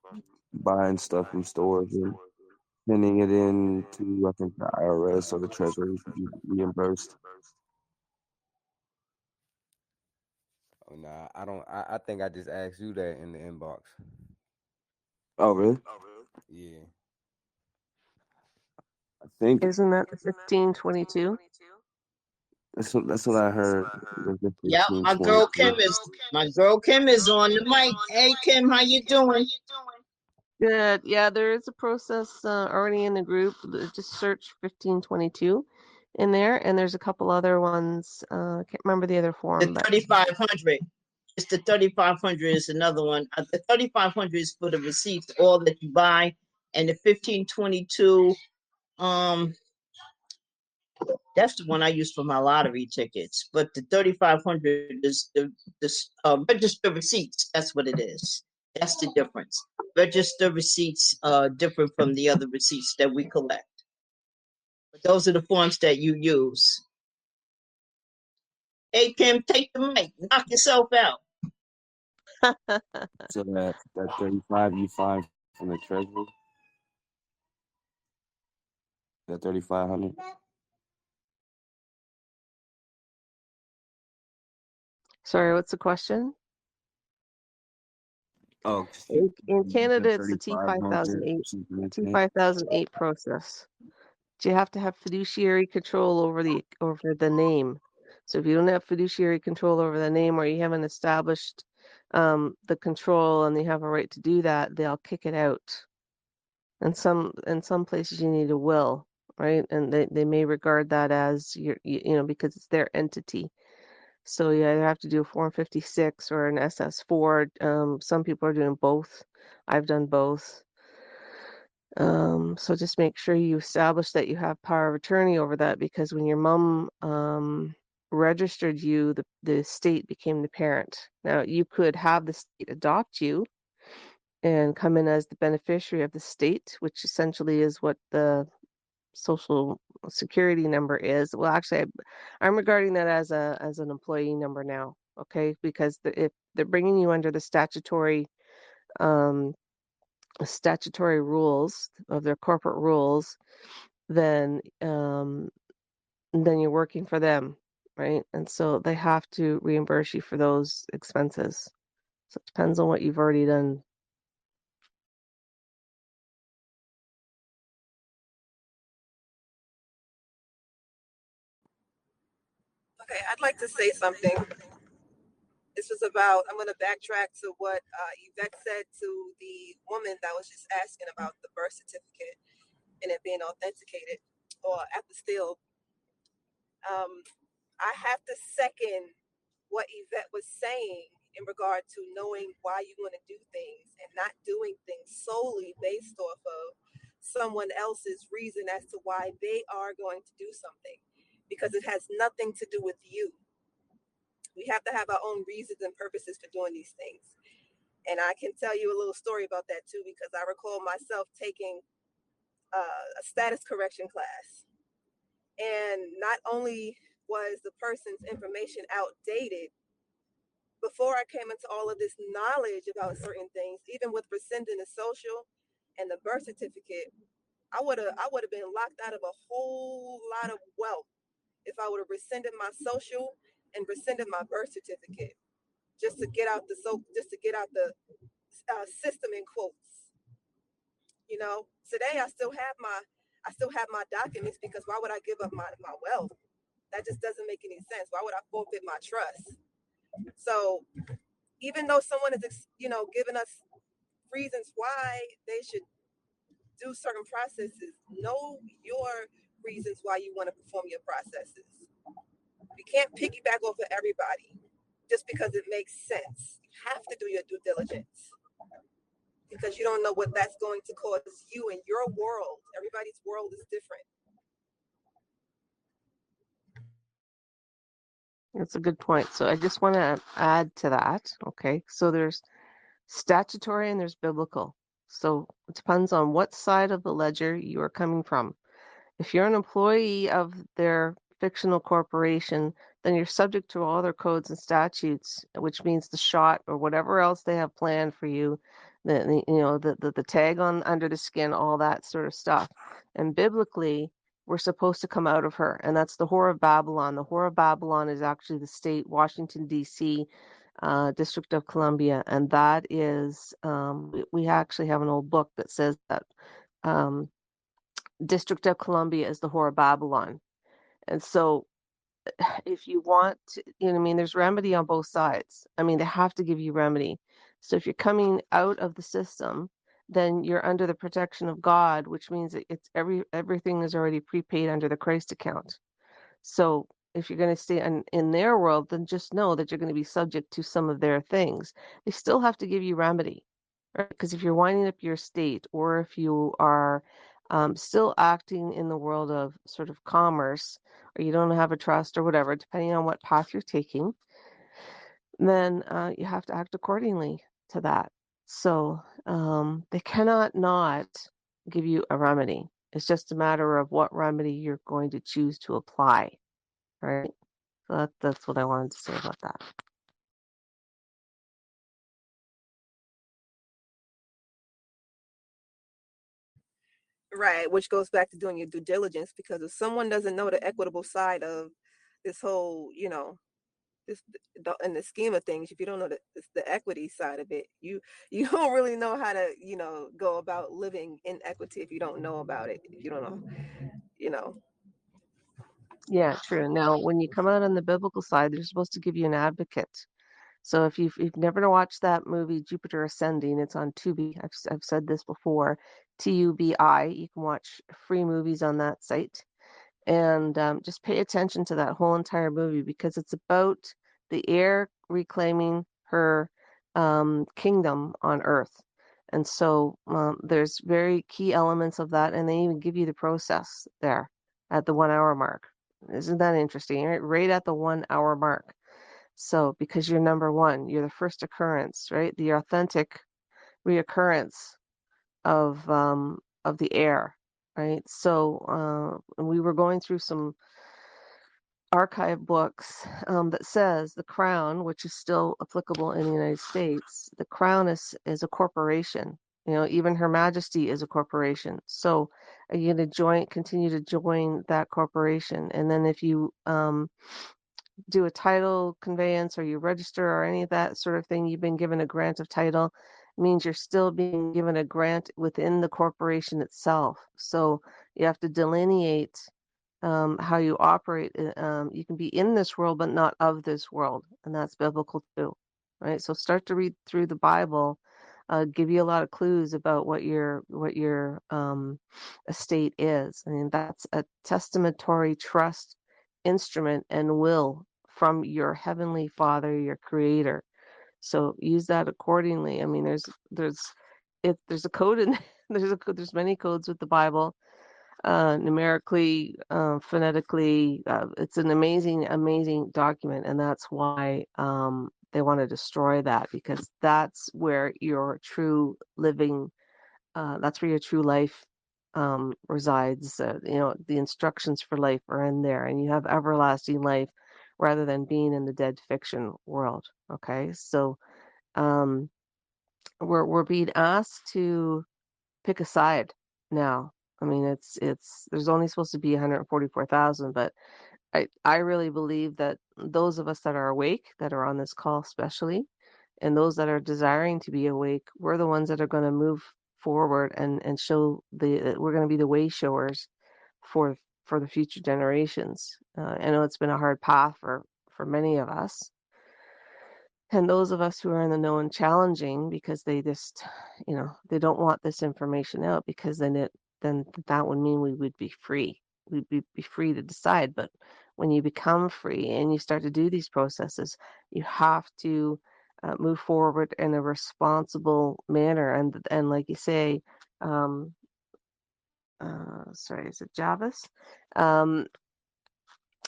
buying stuff from stores and sending it in to, I think, the IRS or the Treasury to be reimbursed. Oh nah, I don't. I think I just asked you that in the inbox. Oh really? Yeah. I think Isn't that the 1522? that's what I heard. Yep, my girl Kim is on the mic. Hey Kim, how you doing? Good. Yeah, there is a process already in the group. Just search 1522 in there, and there's a couple other ones. I can't remember the other form. The 3500. It's the 3500 is another one. The 3500 is for the receipts, all that you buy, and the 1522. That's the one I use for my lottery tickets. But the 3500 is the register receipts. That's what it is. That's the difference. Register receipts different from the other receipts that we collect. But those are the forms that you use. Hey Kim, take the mic. Knock yourself out. So that 35 you find from the Treasury, that 3500. Sorry, what's the question? Oh, In Canada, it's the 3500 T5008 process. You have to have fiduciary control over the name. So if you don't have fiduciary control over the name, or you haven't established the control and they have a right to do that, they'll kick it out. And some places you need a will, right? And they may regard that as because it's their entity. So you either have to do a Form 56 or an SS4. Some people are doing both. I've done both. So just make sure you establish that you have power of attorney over that, because when your mom registered you, the state became the parent. Now you could have the state adopt you and come in as the beneficiary of the state, which essentially is what the social security number is. Well, actually, I'm regarding that as an employee number now, okay? Because if they're bringing you under the statutory rules of their corporate rules, then you're working for them, right? And so they have to reimburse you for those expenses. So it depends on what you've already done. Okay, I'd like to say something. This was about, I'm going to backtrack to what Yvette said to the woman that was just asking about the birth certificate and it being authenticated or apostilled. I have to second what Yvette was saying in regard to knowing why you want to do things and not doing things solely based off of someone else's reason as to why they are going to do something, because it has nothing to do with you. We have to have our own reasons and purposes for doing these things. And I can tell you a little story about that too, because I recall myself taking a status correction class. And not only was the person's information outdated, before I came into all of this knowledge about certain things, even with rescinding the social and the birth certificate, I would have been locked out of a whole lot of wealth if I would have rescinded my social and rescinded my birth certificate, just to get out the system in quotes. You know, today I still have my documents, because why would I give up my wealth? That just doesn't make any sense. Why would I forfeit my trust? So even though someone is, giving us reasons why they should do certain processes, know your reasons why you want to perform your processes. You can't piggyback over everybody just because it makes sense. You have to do your due diligence, because you don't know what that's going to cause you in your world. Everybody's world is different. That's a good point. So I just want to add to that. Okay. So there's statutory and there's biblical. So it depends on what side of the ledger you are coming from. If you're an employee of their fictional corporation, then you're subject to all their codes and statutes, which means the shot or whatever else they have planned for you, the tag on under the skin, all that sort of stuff. And biblically, we're supposed to come out of her, and that's the Whore of Babylon. The Whore of Babylon is actually the state, Washington, D.C., District of Columbia, and that is, we actually have an old book that says that District of Columbia is the Whore of Babylon. And so if you want to, there's remedy on both sides. I mean, they have to give you remedy. So if you're coming out of the system, then you're under the protection of God, which means that everything is already prepaid under the Christ account. So if you're going to stay in their world, then just know that you're going to be subject to some of their things. They still have to give you remedy, right? Because if you're winding up your estate, or if you are still acting in the world of sort of commerce, or you don't have a trust or whatever, depending on what path you're taking, then you have to act accordingly to that. So they cannot not give you a remedy. It's just a matter of what remedy you're going to choose to apply, right? So that's what I wanted to say about that. Right, which goes back to doing your due diligence, because if someone doesn't know the equitable side of this whole, in the scheme of things, if you don't know the equity side of it, you don't really know how to, go about living in equity if you don't know about it, if you don't know you know. Yeah, true. Now, when you come out on the biblical side, they're supposed to give you an advocate. So if you've never watched that movie, Jupiter Ascending, it's on Tubi. I've said this before, TUBI. You can watch free movies on that site, and just pay attention to that whole entire movie because it's about the air reclaiming her kingdom on Earth. And so there's very key elements of that, and they even give you the process there at the 1 hour mark. Isn't that interesting? Right at the 1 hour mark. So because you're number one, you're the first occurrence, right? The authentic reoccurrence of the air, right? So we were going through some archive books that says the crown, which is still applicable in the United States, the crown is a corporation. You know, even Her Majesty is a corporation. So are you going to continue to join that corporation? And then if you do a title conveyance or you register or any of that sort of thing, you've been given a grant of title, means you're still being given a grant within the corporation itself. So you have to delineate how you operate. You can be in this world, but not of this world, and that's biblical too, right? So start to read through the Bible, give you a lot of clues about what your estate is. I mean, that's a testamentary trust instrument and will from your heavenly Father, your Creator. So use that accordingly. I mean, there's a code in there's many codes with the Bible, numerically, phonetically. It's an amazing document, and that's why they want to destroy that, because that's where your true living, that's where your true life resides. The instructions for life are in there, and you have everlasting life rather than being in the dead fiction world. Okay, so um, we're being asked to pick a side now. I mean, it's there's only supposed to be 144,000, but I really believe that those of us that are awake, that are on this call especially, and those that are desiring to be awake, we're the ones that are going to move forward and show we're going to be the way showers for the future generations. I know it's been a hard path for many of us, and those of us who are in the know and challenging, because they just, they don't want this information out, because then that would mean we would be free. We'd be free to decide. But when you become free and you start to do these processes, you have to move forward in a responsible manner. And like you say, sorry, is it Javis? You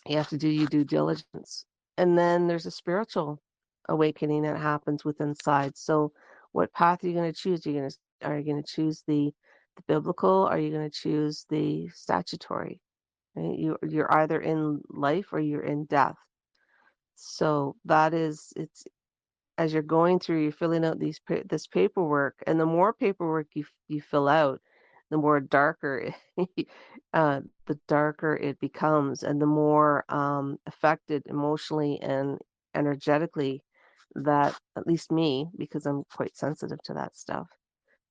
have to do your due diligence. And then there's a spiritual awakening that happens within inside. So what path are you going to choose? Are you going to choose the biblical? Are you going to choose the statutory? Right? You're either in life or you're in death. So it's as you're going through, you're filling out this paperwork, and the more paperwork you fill out, the more darker the darker it becomes, and the more affected emotionally and energetically, that at least me, because I'm quite sensitive to that stuff.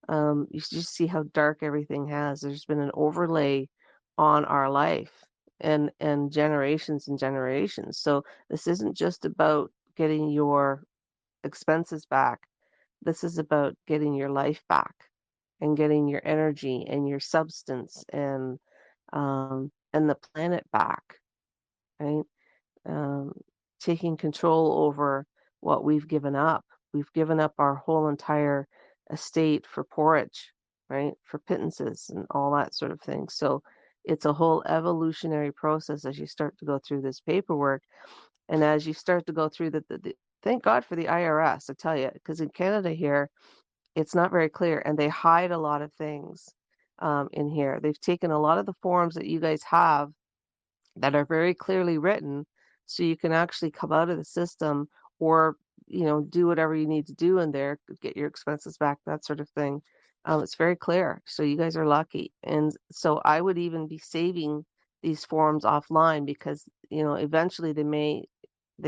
You just see how dark everything has. There's been an overlay on our life and generations and generations. So this isn't just about getting your expenses back. This is about getting your life back and getting your energy and your substance and the planet back, right? Um, Taking control over what we've given up. We've given up our whole entire estate for porridge, right? For pittances and all that sort of thing. So it's a whole evolutionary process as you start to go through this paperwork. And as you start to go through the thank God for the IRS, I tell you, because in Canada here, it's not very clear, and they hide a lot of things in here. They've taken a lot of the forms that you guys have that are very clearly written, so you can actually come out of the system, or do whatever you need to do in there, get your expenses back, that sort of thing. It's very clear, so you guys are lucky. And so I would even be saving these forms offline, because eventually they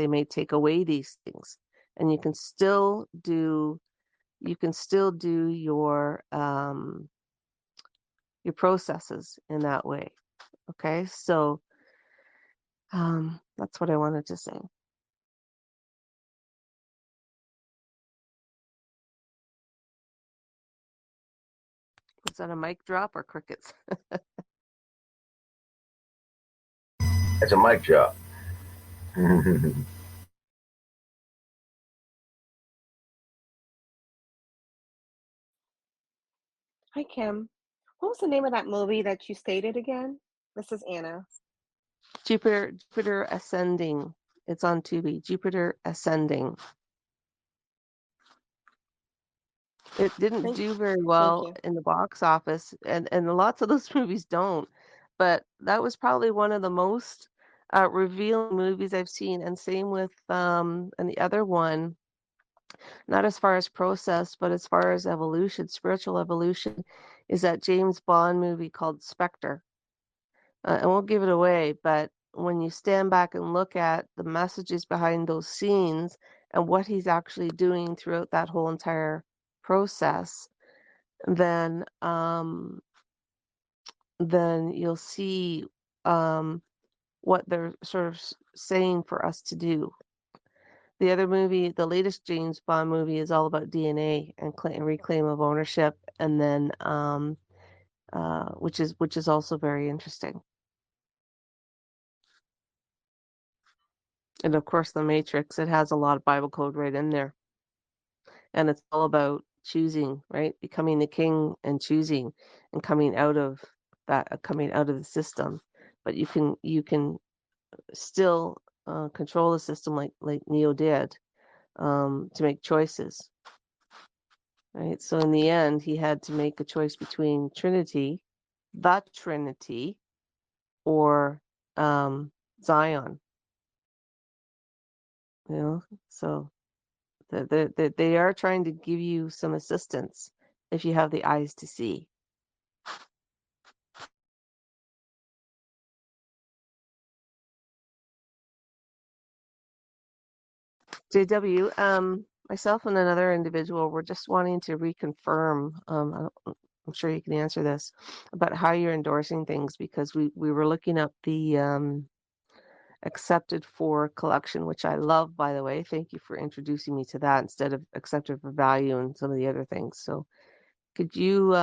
may take away these things, and you can still do your processes in that way. Okay, so that's what I wanted to say. Was that a mic drop or crickets? It's a mic drop. Hi, Kim. What was the name of that movie that you stated again? This is Anna. Jupiter Ascending. It's on Tubi. Jupiter Ascending. It didn't do very Thank well you. in the box office, and lots of those movies don't. But that was probably one of the most revealing movies I've seen. And same with and the other one, not as far as process, but as far as evolution, spiritual evolution, is that James Bond movie called Spectre. I won't give it away, but when you stand back and look at the messages behind those scenes and what he's actually doing throughout that whole entire process, then you'll see what they're sort of saying for us to do. The other movie, the latest James Bond movie, is all about DNA and reclaim of ownership, and then which is also very interesting. And of course, The Matrix, it has a lot of Bible code right in there. And it's all about choosing, right? Becoming the king and choosing and coming out of that, coming out of the system. But you can still control the system like Neo did to make choices, right? So in the end, he had to make a choice between the Trinity, or Zion. You know, so they are trying to give you some assistance if you have the eyes to see. JW, myself and another individual were just wanting to reconfirm. I'm sure you can answer this about how you're endorsing things, because we were looking up the accepted for collection, which I love, by the way. Thank you for introducing me to that instead of accepted for value and some of the other things. So could you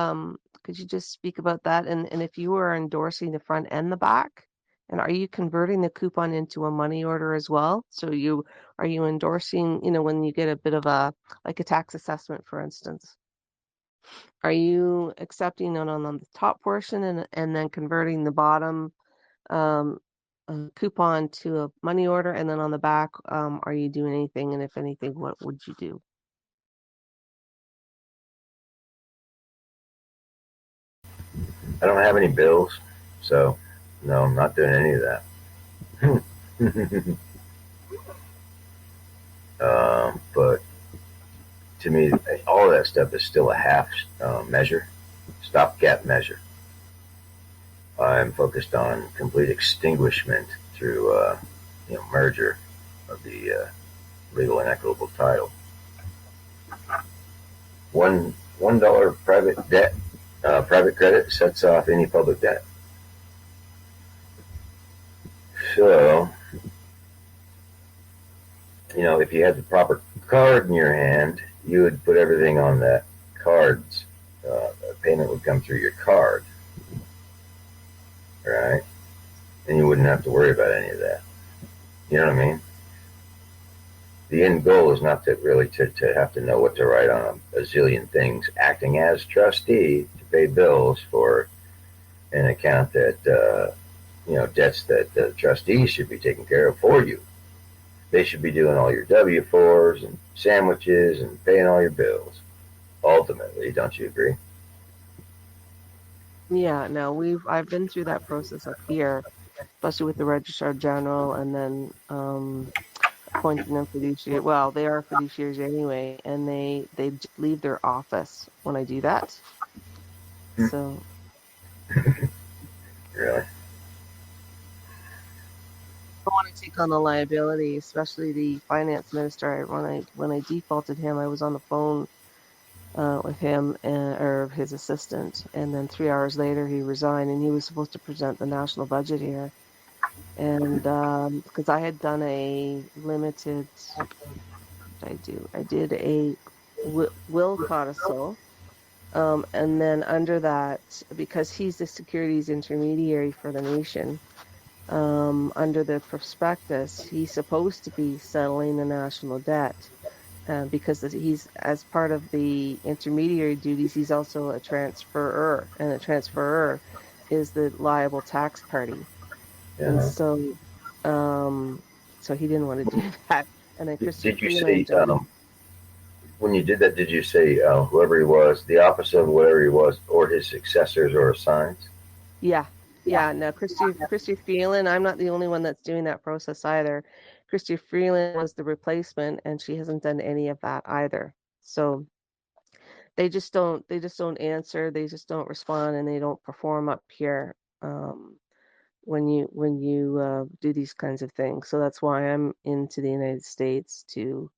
just speak about that, and if you are endorsing the front and the back, and are you converting the coupon into a money order as well? So are you endorsing, when you get a bit of a tax assessment, for instance, are you accepting it on the top portion and then converting the bottom coupon to a money order, and then on the back, are you doing anything, and if anything, what would you do? I don't have any bills, so no, I'm not doing any of that. But to me, all of that stuff is still a half measure, stopgap measure. I'm focused on complete extinguishment through merger of the legal and equitable title. $1 private debt, private credit sets off any public debt. So, if you had the proper card in your hand, you would put everything on that card's payment would come through your card, right? And you wouldn't have to worry about any of that. You know what I mean? The end goal is not to really to have to know what to write on a zillion things, acting as trustee to pay bills for an account that, debts that the trustees should be taking care of for you. They should be doing all your W-4s and sandwiches and paying all your bills. Ultimately, don't you agree? Yeah, no, I've been through that process up here, especially with the Registrar General, and then appointing them fiduciary. Well, they are fiduciaries anyway, and they leave their office when I do that. So Really? I want to take on the liability, especially the finance minister. When I defaulted him, I was on the phone with him or his assistant. And then 3 hours later, he resigned, and he was supposed to present the national budget here. And because I had done a limited, what did I do? I did a will codicil. And then under that, because he's the securities intermediary for the nation, under the prospectus, he's supposed to be settling the national debt. Because he's, as part of the intermediary duties, he's also a transferor, and a transferor is the liable tax party. And so he didn't want to do that. And then Christopher Did you Freeland say, when you did that, did you say whoever he was, the opposite of whatever he was, or his successors or assigns? Yeah. No, Christy Freeland, I'm not the only one that's doing that process either. Christy Freeland was the replacement, and she hasn't done any of that either. So they just don't answer, they just don't respond, and they don't perform up here when you do these kinds of things. So that's why I'm into the United States to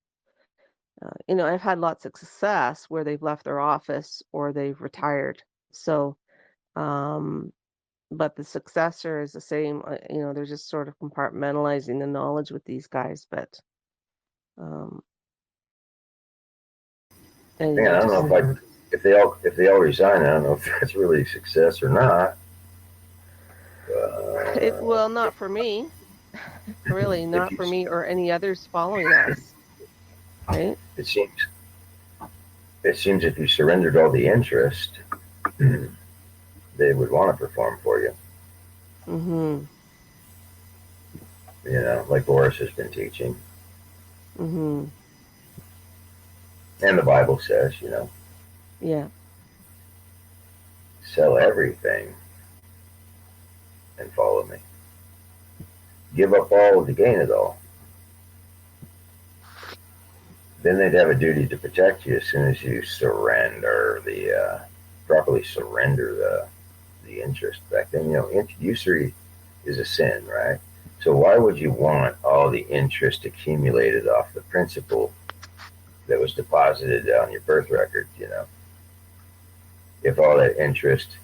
I've had lots of success where they've left their office or they've retired. So but the successor is the same. They're just sort of compartmentalizing the knowledge with these guys. But anyway, I don't know if they all resign. I don't know if that's really a success or not. Well, not for me. Really, not for me or any others following us. Right? It seems if you surrendered all the interest, they would want to perform for you. Mm-hmm. Like Boris has been teaching. Mm-hmm. And the Bible says, Yeah. Sell everything and follow me. Give up all to gain it all. Then they'd have a duty to protect you as soon as you properly surrender the interest. Back then, usury is a sin, right? So why would you want all the interest accumulated off the principal that was deposited on your birth record, if all that interest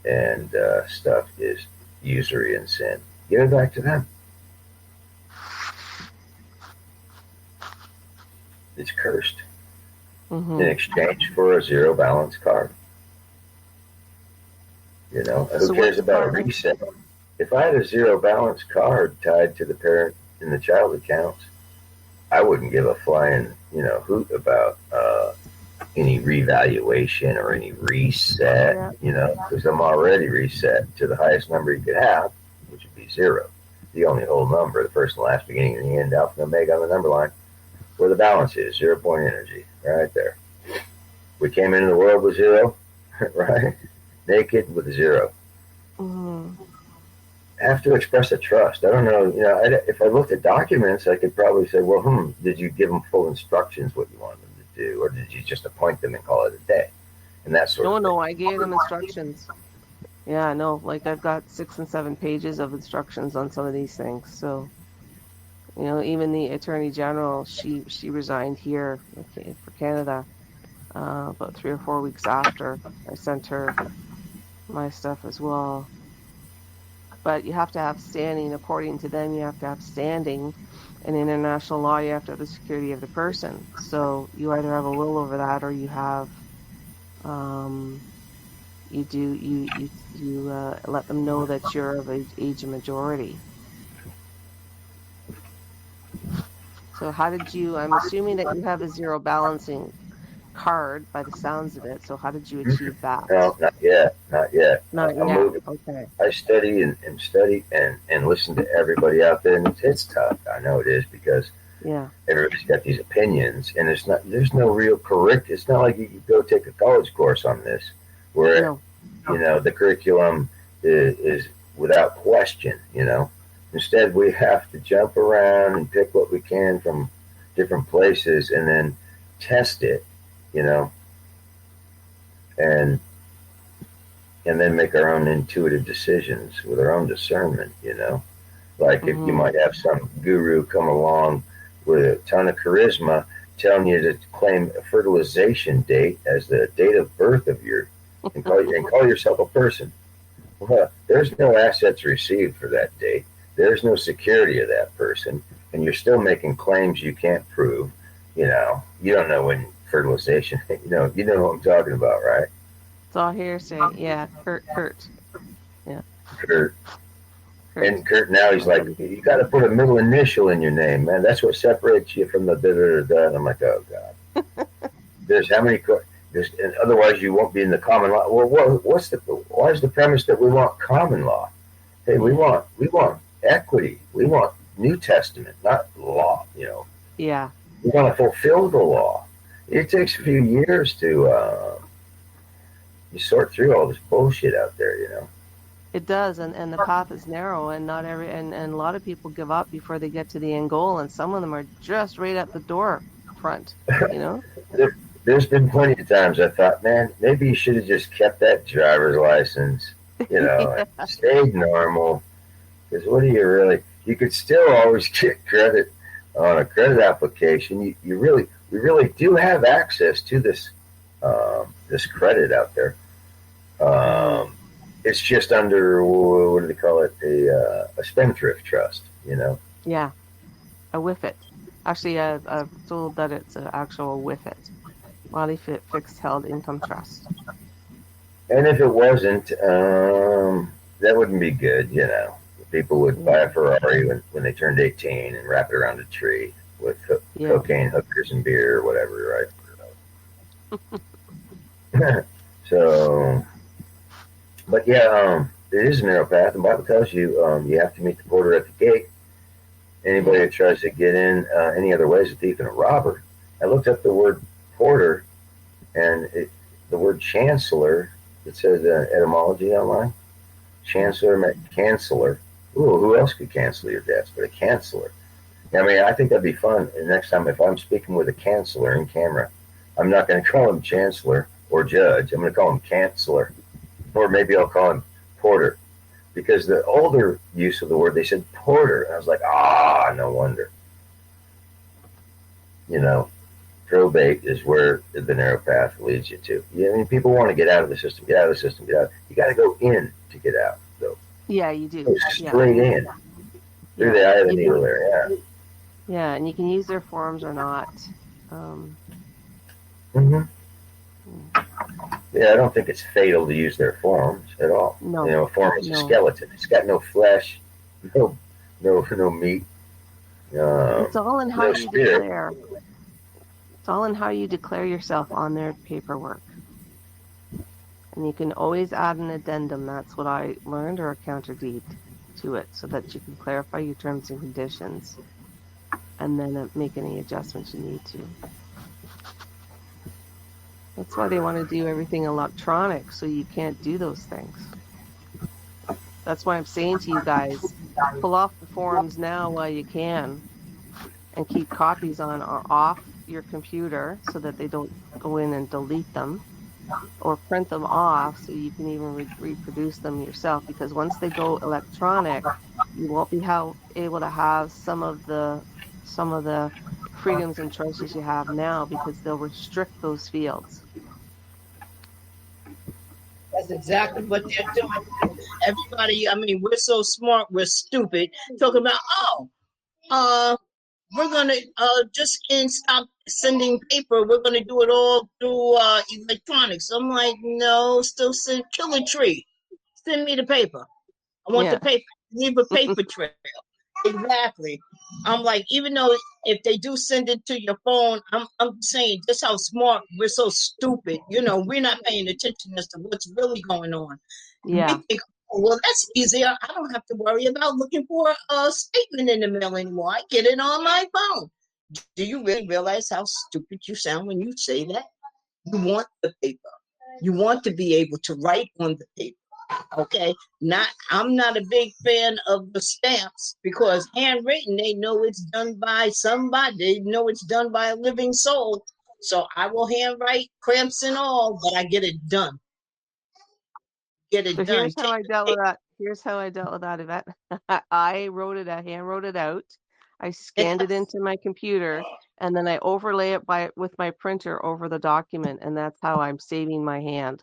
and stuff is usury and sin? Give it back to them. It's cursed. Mm-hmm. In exchange for a zero balance card. Who cares about a reset? If I had a zero balance card tied to the parent and the child accounts, I wouldn't give a flying, hoot about any revaluation or any reset, because I'm already reset to the highest number you could have, which would be zero. The only whole number, the first and last, beginning and the end, alpha and omega on the number line, where the balance is, 0 point energy, right there. We came into the world with zero, right? Naked with zero. Mm-hmm. I have to express a trust. I don't know, if I looked at documents, I could probably say, well, did you give them full instructions what you wanted them to do, or did you just appoint them and call it a day? And that sort of thing. No, I gave them instructions. Yeah, no, like I've got 6 and 7 pages of instructions on some of these things. So, even the Attorney General, she resigned here for Canada about 3 or 4 weeks after I sent her my stuff as well. But you have to have standing. According to them, you have to have standing. In international law, you have to have the security of the person. So you either have a will over that, or you have, you let them know that you're of age of majority. So how did you? I'm assuming that you have a zero balancing card by the sounds of it. So how did you achieve that? No, not yet. Not yet. Moving. Okay. I study and listen to everybody out there, and it's tough. I know it is, because everybody's got these opinions, and there's no real correct. It's not like you could go take a college course on this, where the curriculum is without question. Instead, we have to jump around and pick what we can from different places, and then test it. And then make our own intuitive decisions with our own discernment, Like if you might have some guru come along with a ton of charisma telling you to claim a fertilization date as the date of birth of your, and call yourself a person. Well, there's no assets received for that date. There's no security of that person, and you're still making claims you can't prove. You don't know when fertilization. You know what I'm talking about, right? It's all hearsay. Yeah, Kurt. Yeah. Kurt. And Kurt now he's like, you got to put a middle initial in your name, man. That's what separates you from the da-da-da-da. And I'm like, oh God. There's how many? And otherwise you won't be in the common law. Well, why is the premise that we want common law? Hey, we want equity. We want New Testament, not law. Yeah. We want to fulfill the law. It takes a few years to you sort through all this bullshit out there. It does, and the path is narrow, and not every and a lot of people give up before they get to the end goal, and some of them are just right at the door front. There's been plenty of times I thought, man, maybe you should have just kept that driver's license, Yeah. and stayed normal. Because what do you really? You could still always get credit on a credit application. We really do have access to this this credit out there. It's just under, what do they call it? A spendthrift trust, Yeah, a WIFIT. Actually, I'm told that it's an actual WIFIT, Wally Fixed Held Income Trust. And if it wasn't, that wouldn't be good, People would buy a Ferrari when they turned 18 and wrap it around a tree with cocaine, hookers, and beer or whatever, right? So, but yeah, it is a narrow path. The Bible tells you you have to meet the porter at the gate. Anybody that tries to get in any other way is a thief and a robber. I looked up the word porter, and the word chancellor, it says etymology online. Chancellor meant canceller. Ooh, who else could cancel your debts but a canceller? I mean, I think that'd be fun. And next time, if I'm speaking with a canceller in camera, I'm not going to call him chancellor or judge. I'm going to call him canceller. Or maybe I'll call him porter. Because the older use of the word, they said porter. And I was like, no wonder. Probate is where the narrow path leads you to. I mean, people want to get out of the system, get out of the system, get out. You got to go in to get out, though. Yeah, you do. Go straight in. Through the eye of the needle there, yeah. Yeah, and you can use their forms or not. Yeah, I don't think it's fatal to use their forms at all. No. A form is a skeleton. It's got no flesh, no meat. It's all in how no you spirit. declare. It's all in how you declare yourself on their paperwork. And you can always add an addendum. That's what I learned, or a counter deed to it, so that you can clarify your terms and conditions, and then make any adjustments you need to. That's why they want to do everything electronic, so you can't do those things. That's why I'm saying to you guys, pull off the forms now while you can, and keep copies on or off your computer so that they don't go in and delete them, or print them off so you can even reproduce them yourself. Because once they go electronic, you won't be able to have some of the freedoms and choices you have now, because they'll restrict those fields. That's exactly what they're doing. Everybody, I mean, we're so smart, we're stupid. Talking about, we're gonna just stop sending paper. We're gonna do it all through electronics. I'm like, no, still kill a tree. Send me the paper. I want the paper. Leave a paper trail. Exactly. I'm like, even though if they do send it to your phone, I'm saying just how smart we're so stupid. We're not paying attention as to what's really going on. Yeah. We think, well, that's easier. I don't have to worry about looking for a statement in the mail anymore. I get it on my phone. Do you really realize how stupid you sound when you say that? You want the paper. You want to be able to write on the paper. Okay, I'm not a big fan of the stamps, because handwritten, they know it's done by somebody. They know it's done by a living soul. So I will handwrite, cramps and all, but I get it done. Get it done. Here's how I dealt with that. Here's how I dealt with that, Yvette. I hand wrote it out. I scanned it into my computer, and then I overlay it with my printer over the document, and that's how I'm saving my hand.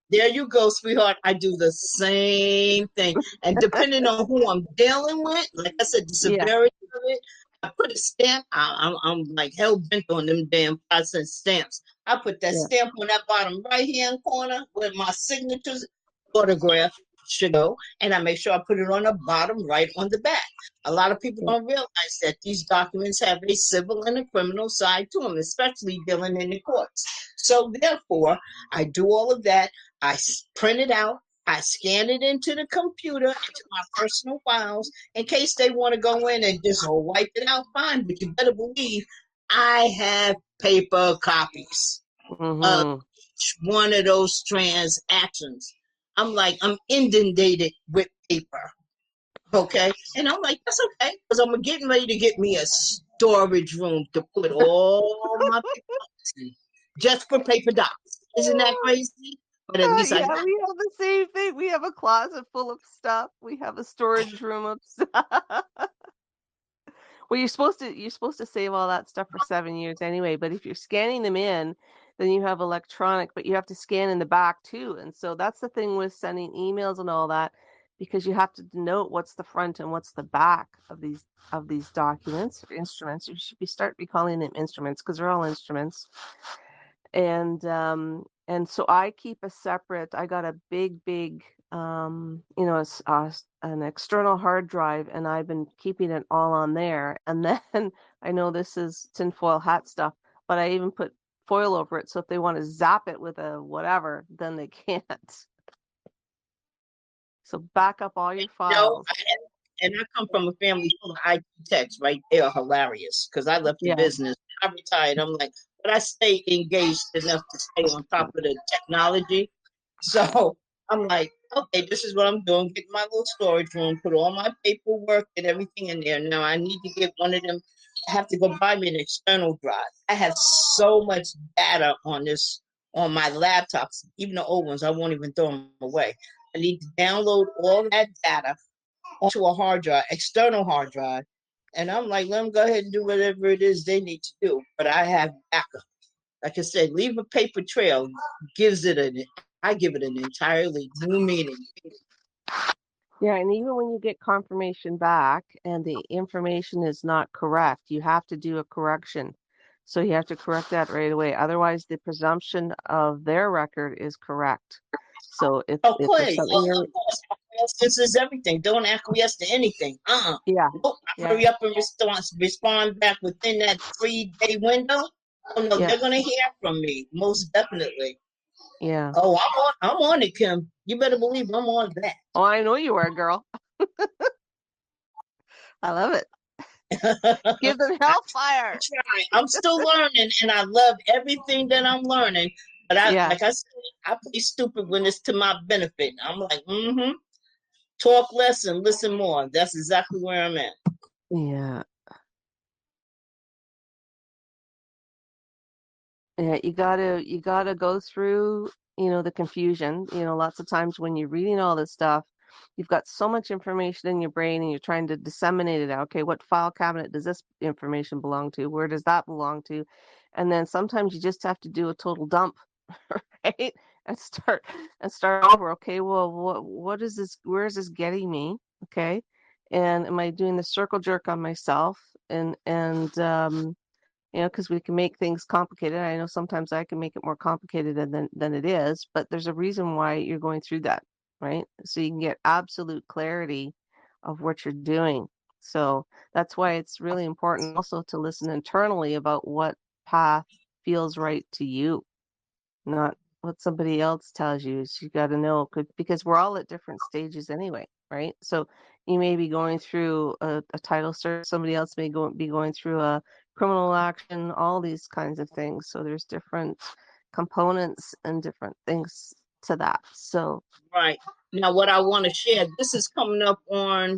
There you go, sweetheart. I do the same thing. And depending on who I'm dealing with, like I said, the Yeah, severity of it, I put a stamp. I'm like hell bent on them damn 5-cent stamps. I put that yeah, stamp on that bottom right hand corner where my signature's autograph should go, and I make sure I put it on the bottom right on the back. A lot of people yeah. don't realize that these documents have a civil and a criminal side to them, especially dealing in the courts. So therefore, I do all of that. I print it out. I scan it into the computer, into my personal files, in case they want to go in and just wipe it out. Fine, but you better believe I have paper copies of Mm-hmm. each one of those transactions. I'm inundated with paper. Okay. And I'm like, that's okay, because I'm getting ready to get me a storage room to put all my papers in, just for paper docs. Isn't that crazy? But at least I Yeah, got we have the same thing. We have a closet full of stuff. We have a storage room of stuff. Well, you're supposed to save all that stuff for 7 years anyway, but if you're scanning them in, then you have electronic, but you have to scan in the back too. And so that's the thing with sending emails and all that, because you have to denote what's the front and what's the back of these documents or instruments. You should start be calling them instruments because they're all instruments. And so I keep a separate. I got a big an external hard drive, and I've been keeping it all on there. And then I know this is tinfoil hat stuff, but I even put foil over it, so if they want to zap it with a whatever, then they can't. So back up all your no, files. and I come from a family full of IT techs, right? They are hilarious because I left the Yeah, business. I retired. I'm like, but I stay engaged enough to stay on top of the technology. So I'm like, okay, this is what I'm doing. Get my little storage room, put all my paperwork and everything in there. Now I need to get one of them. I have to go buy me an external drive. I have so much data on my laptops, even the old ones. I won't even throw them away. I need to download all that data onto a hard drive, external hard drive. And I'm like, let them go ahead and do whatever it is they need to do. But I have backup. Like I said, leave a paper trail I give it an entirely new meaning. yeah, and even when you get confirmation back and the information is not correct, you have to do a correction. So you have to correct that right away. Otherwise, the presumption of their record is correct. So if there's Okay, something of course, acquiescence is everything. Don't acquiesce to anything. yeah, Nope. I yeah, hurry up and respond back within that 3-day window. Oh no, yeah, they're gonna hear from me most definitely. yeah. Oh, I'm on it, Kim. You better believe I'm on that. Oh, I know you are, girl. I love it. Give them hellfire. I'm still learning, and I love everything that I'm learning. But Yeah, like I said, I play stupid when it's to my benefit. I'm like, talk less and listen more. That's exactly where I'm at. yeah. Yeah, you gotta go through, the confusion. Lots of times when you're reading all this stuff, you've got so much information in your brain and you're trying to disseminate it out. Okay, what file cabinet does this information belong to? Where does that belong to? And then sometimes you just have to do a total dump, right? And start over. Okay, well, what is this? Where is this getting me? Okay, and am I doing the circle jerk on myself? And because we can make things complicated. I know sometimes I can make it more complicated than it is, but there's a reason why you're going through that, right? So you can get absolute clarity of what you're doing. So that's why it's really important also to listen internally about what path feels right to you, not what somebody else tells you. You got to know, because we're all at different stages anyway, right? So you may be going through a title search, somebody else may be going through a criminal action, all these kinds of things. So there's different components and different things to that. So Right. Now, what I want to share,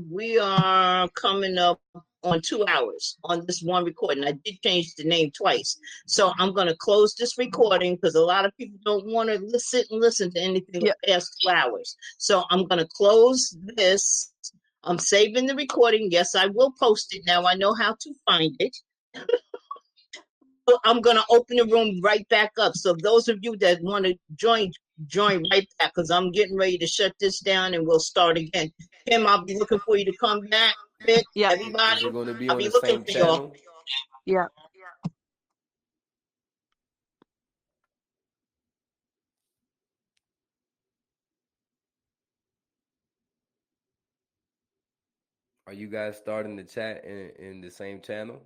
we are coming up on 2 hours on this one recording. I did change the name twice. So I'm going to close this recording because a lot of people don't want to listen to anything yeah, past 2 hours. So I'm going to close this. I'm saving the recording. Yes, I will post it now. I know how to find it. I'm going to open the room right back up. So those of you that want to join right back, because I'm getting ready to shut this down and we'll start again. Kim, I'll be looking for you to come back. Vic, Yeah. everybody, Is it going to be I'll on be the looking same for y'all. channel? Yeah. Are you guys starting the chat in the same channel?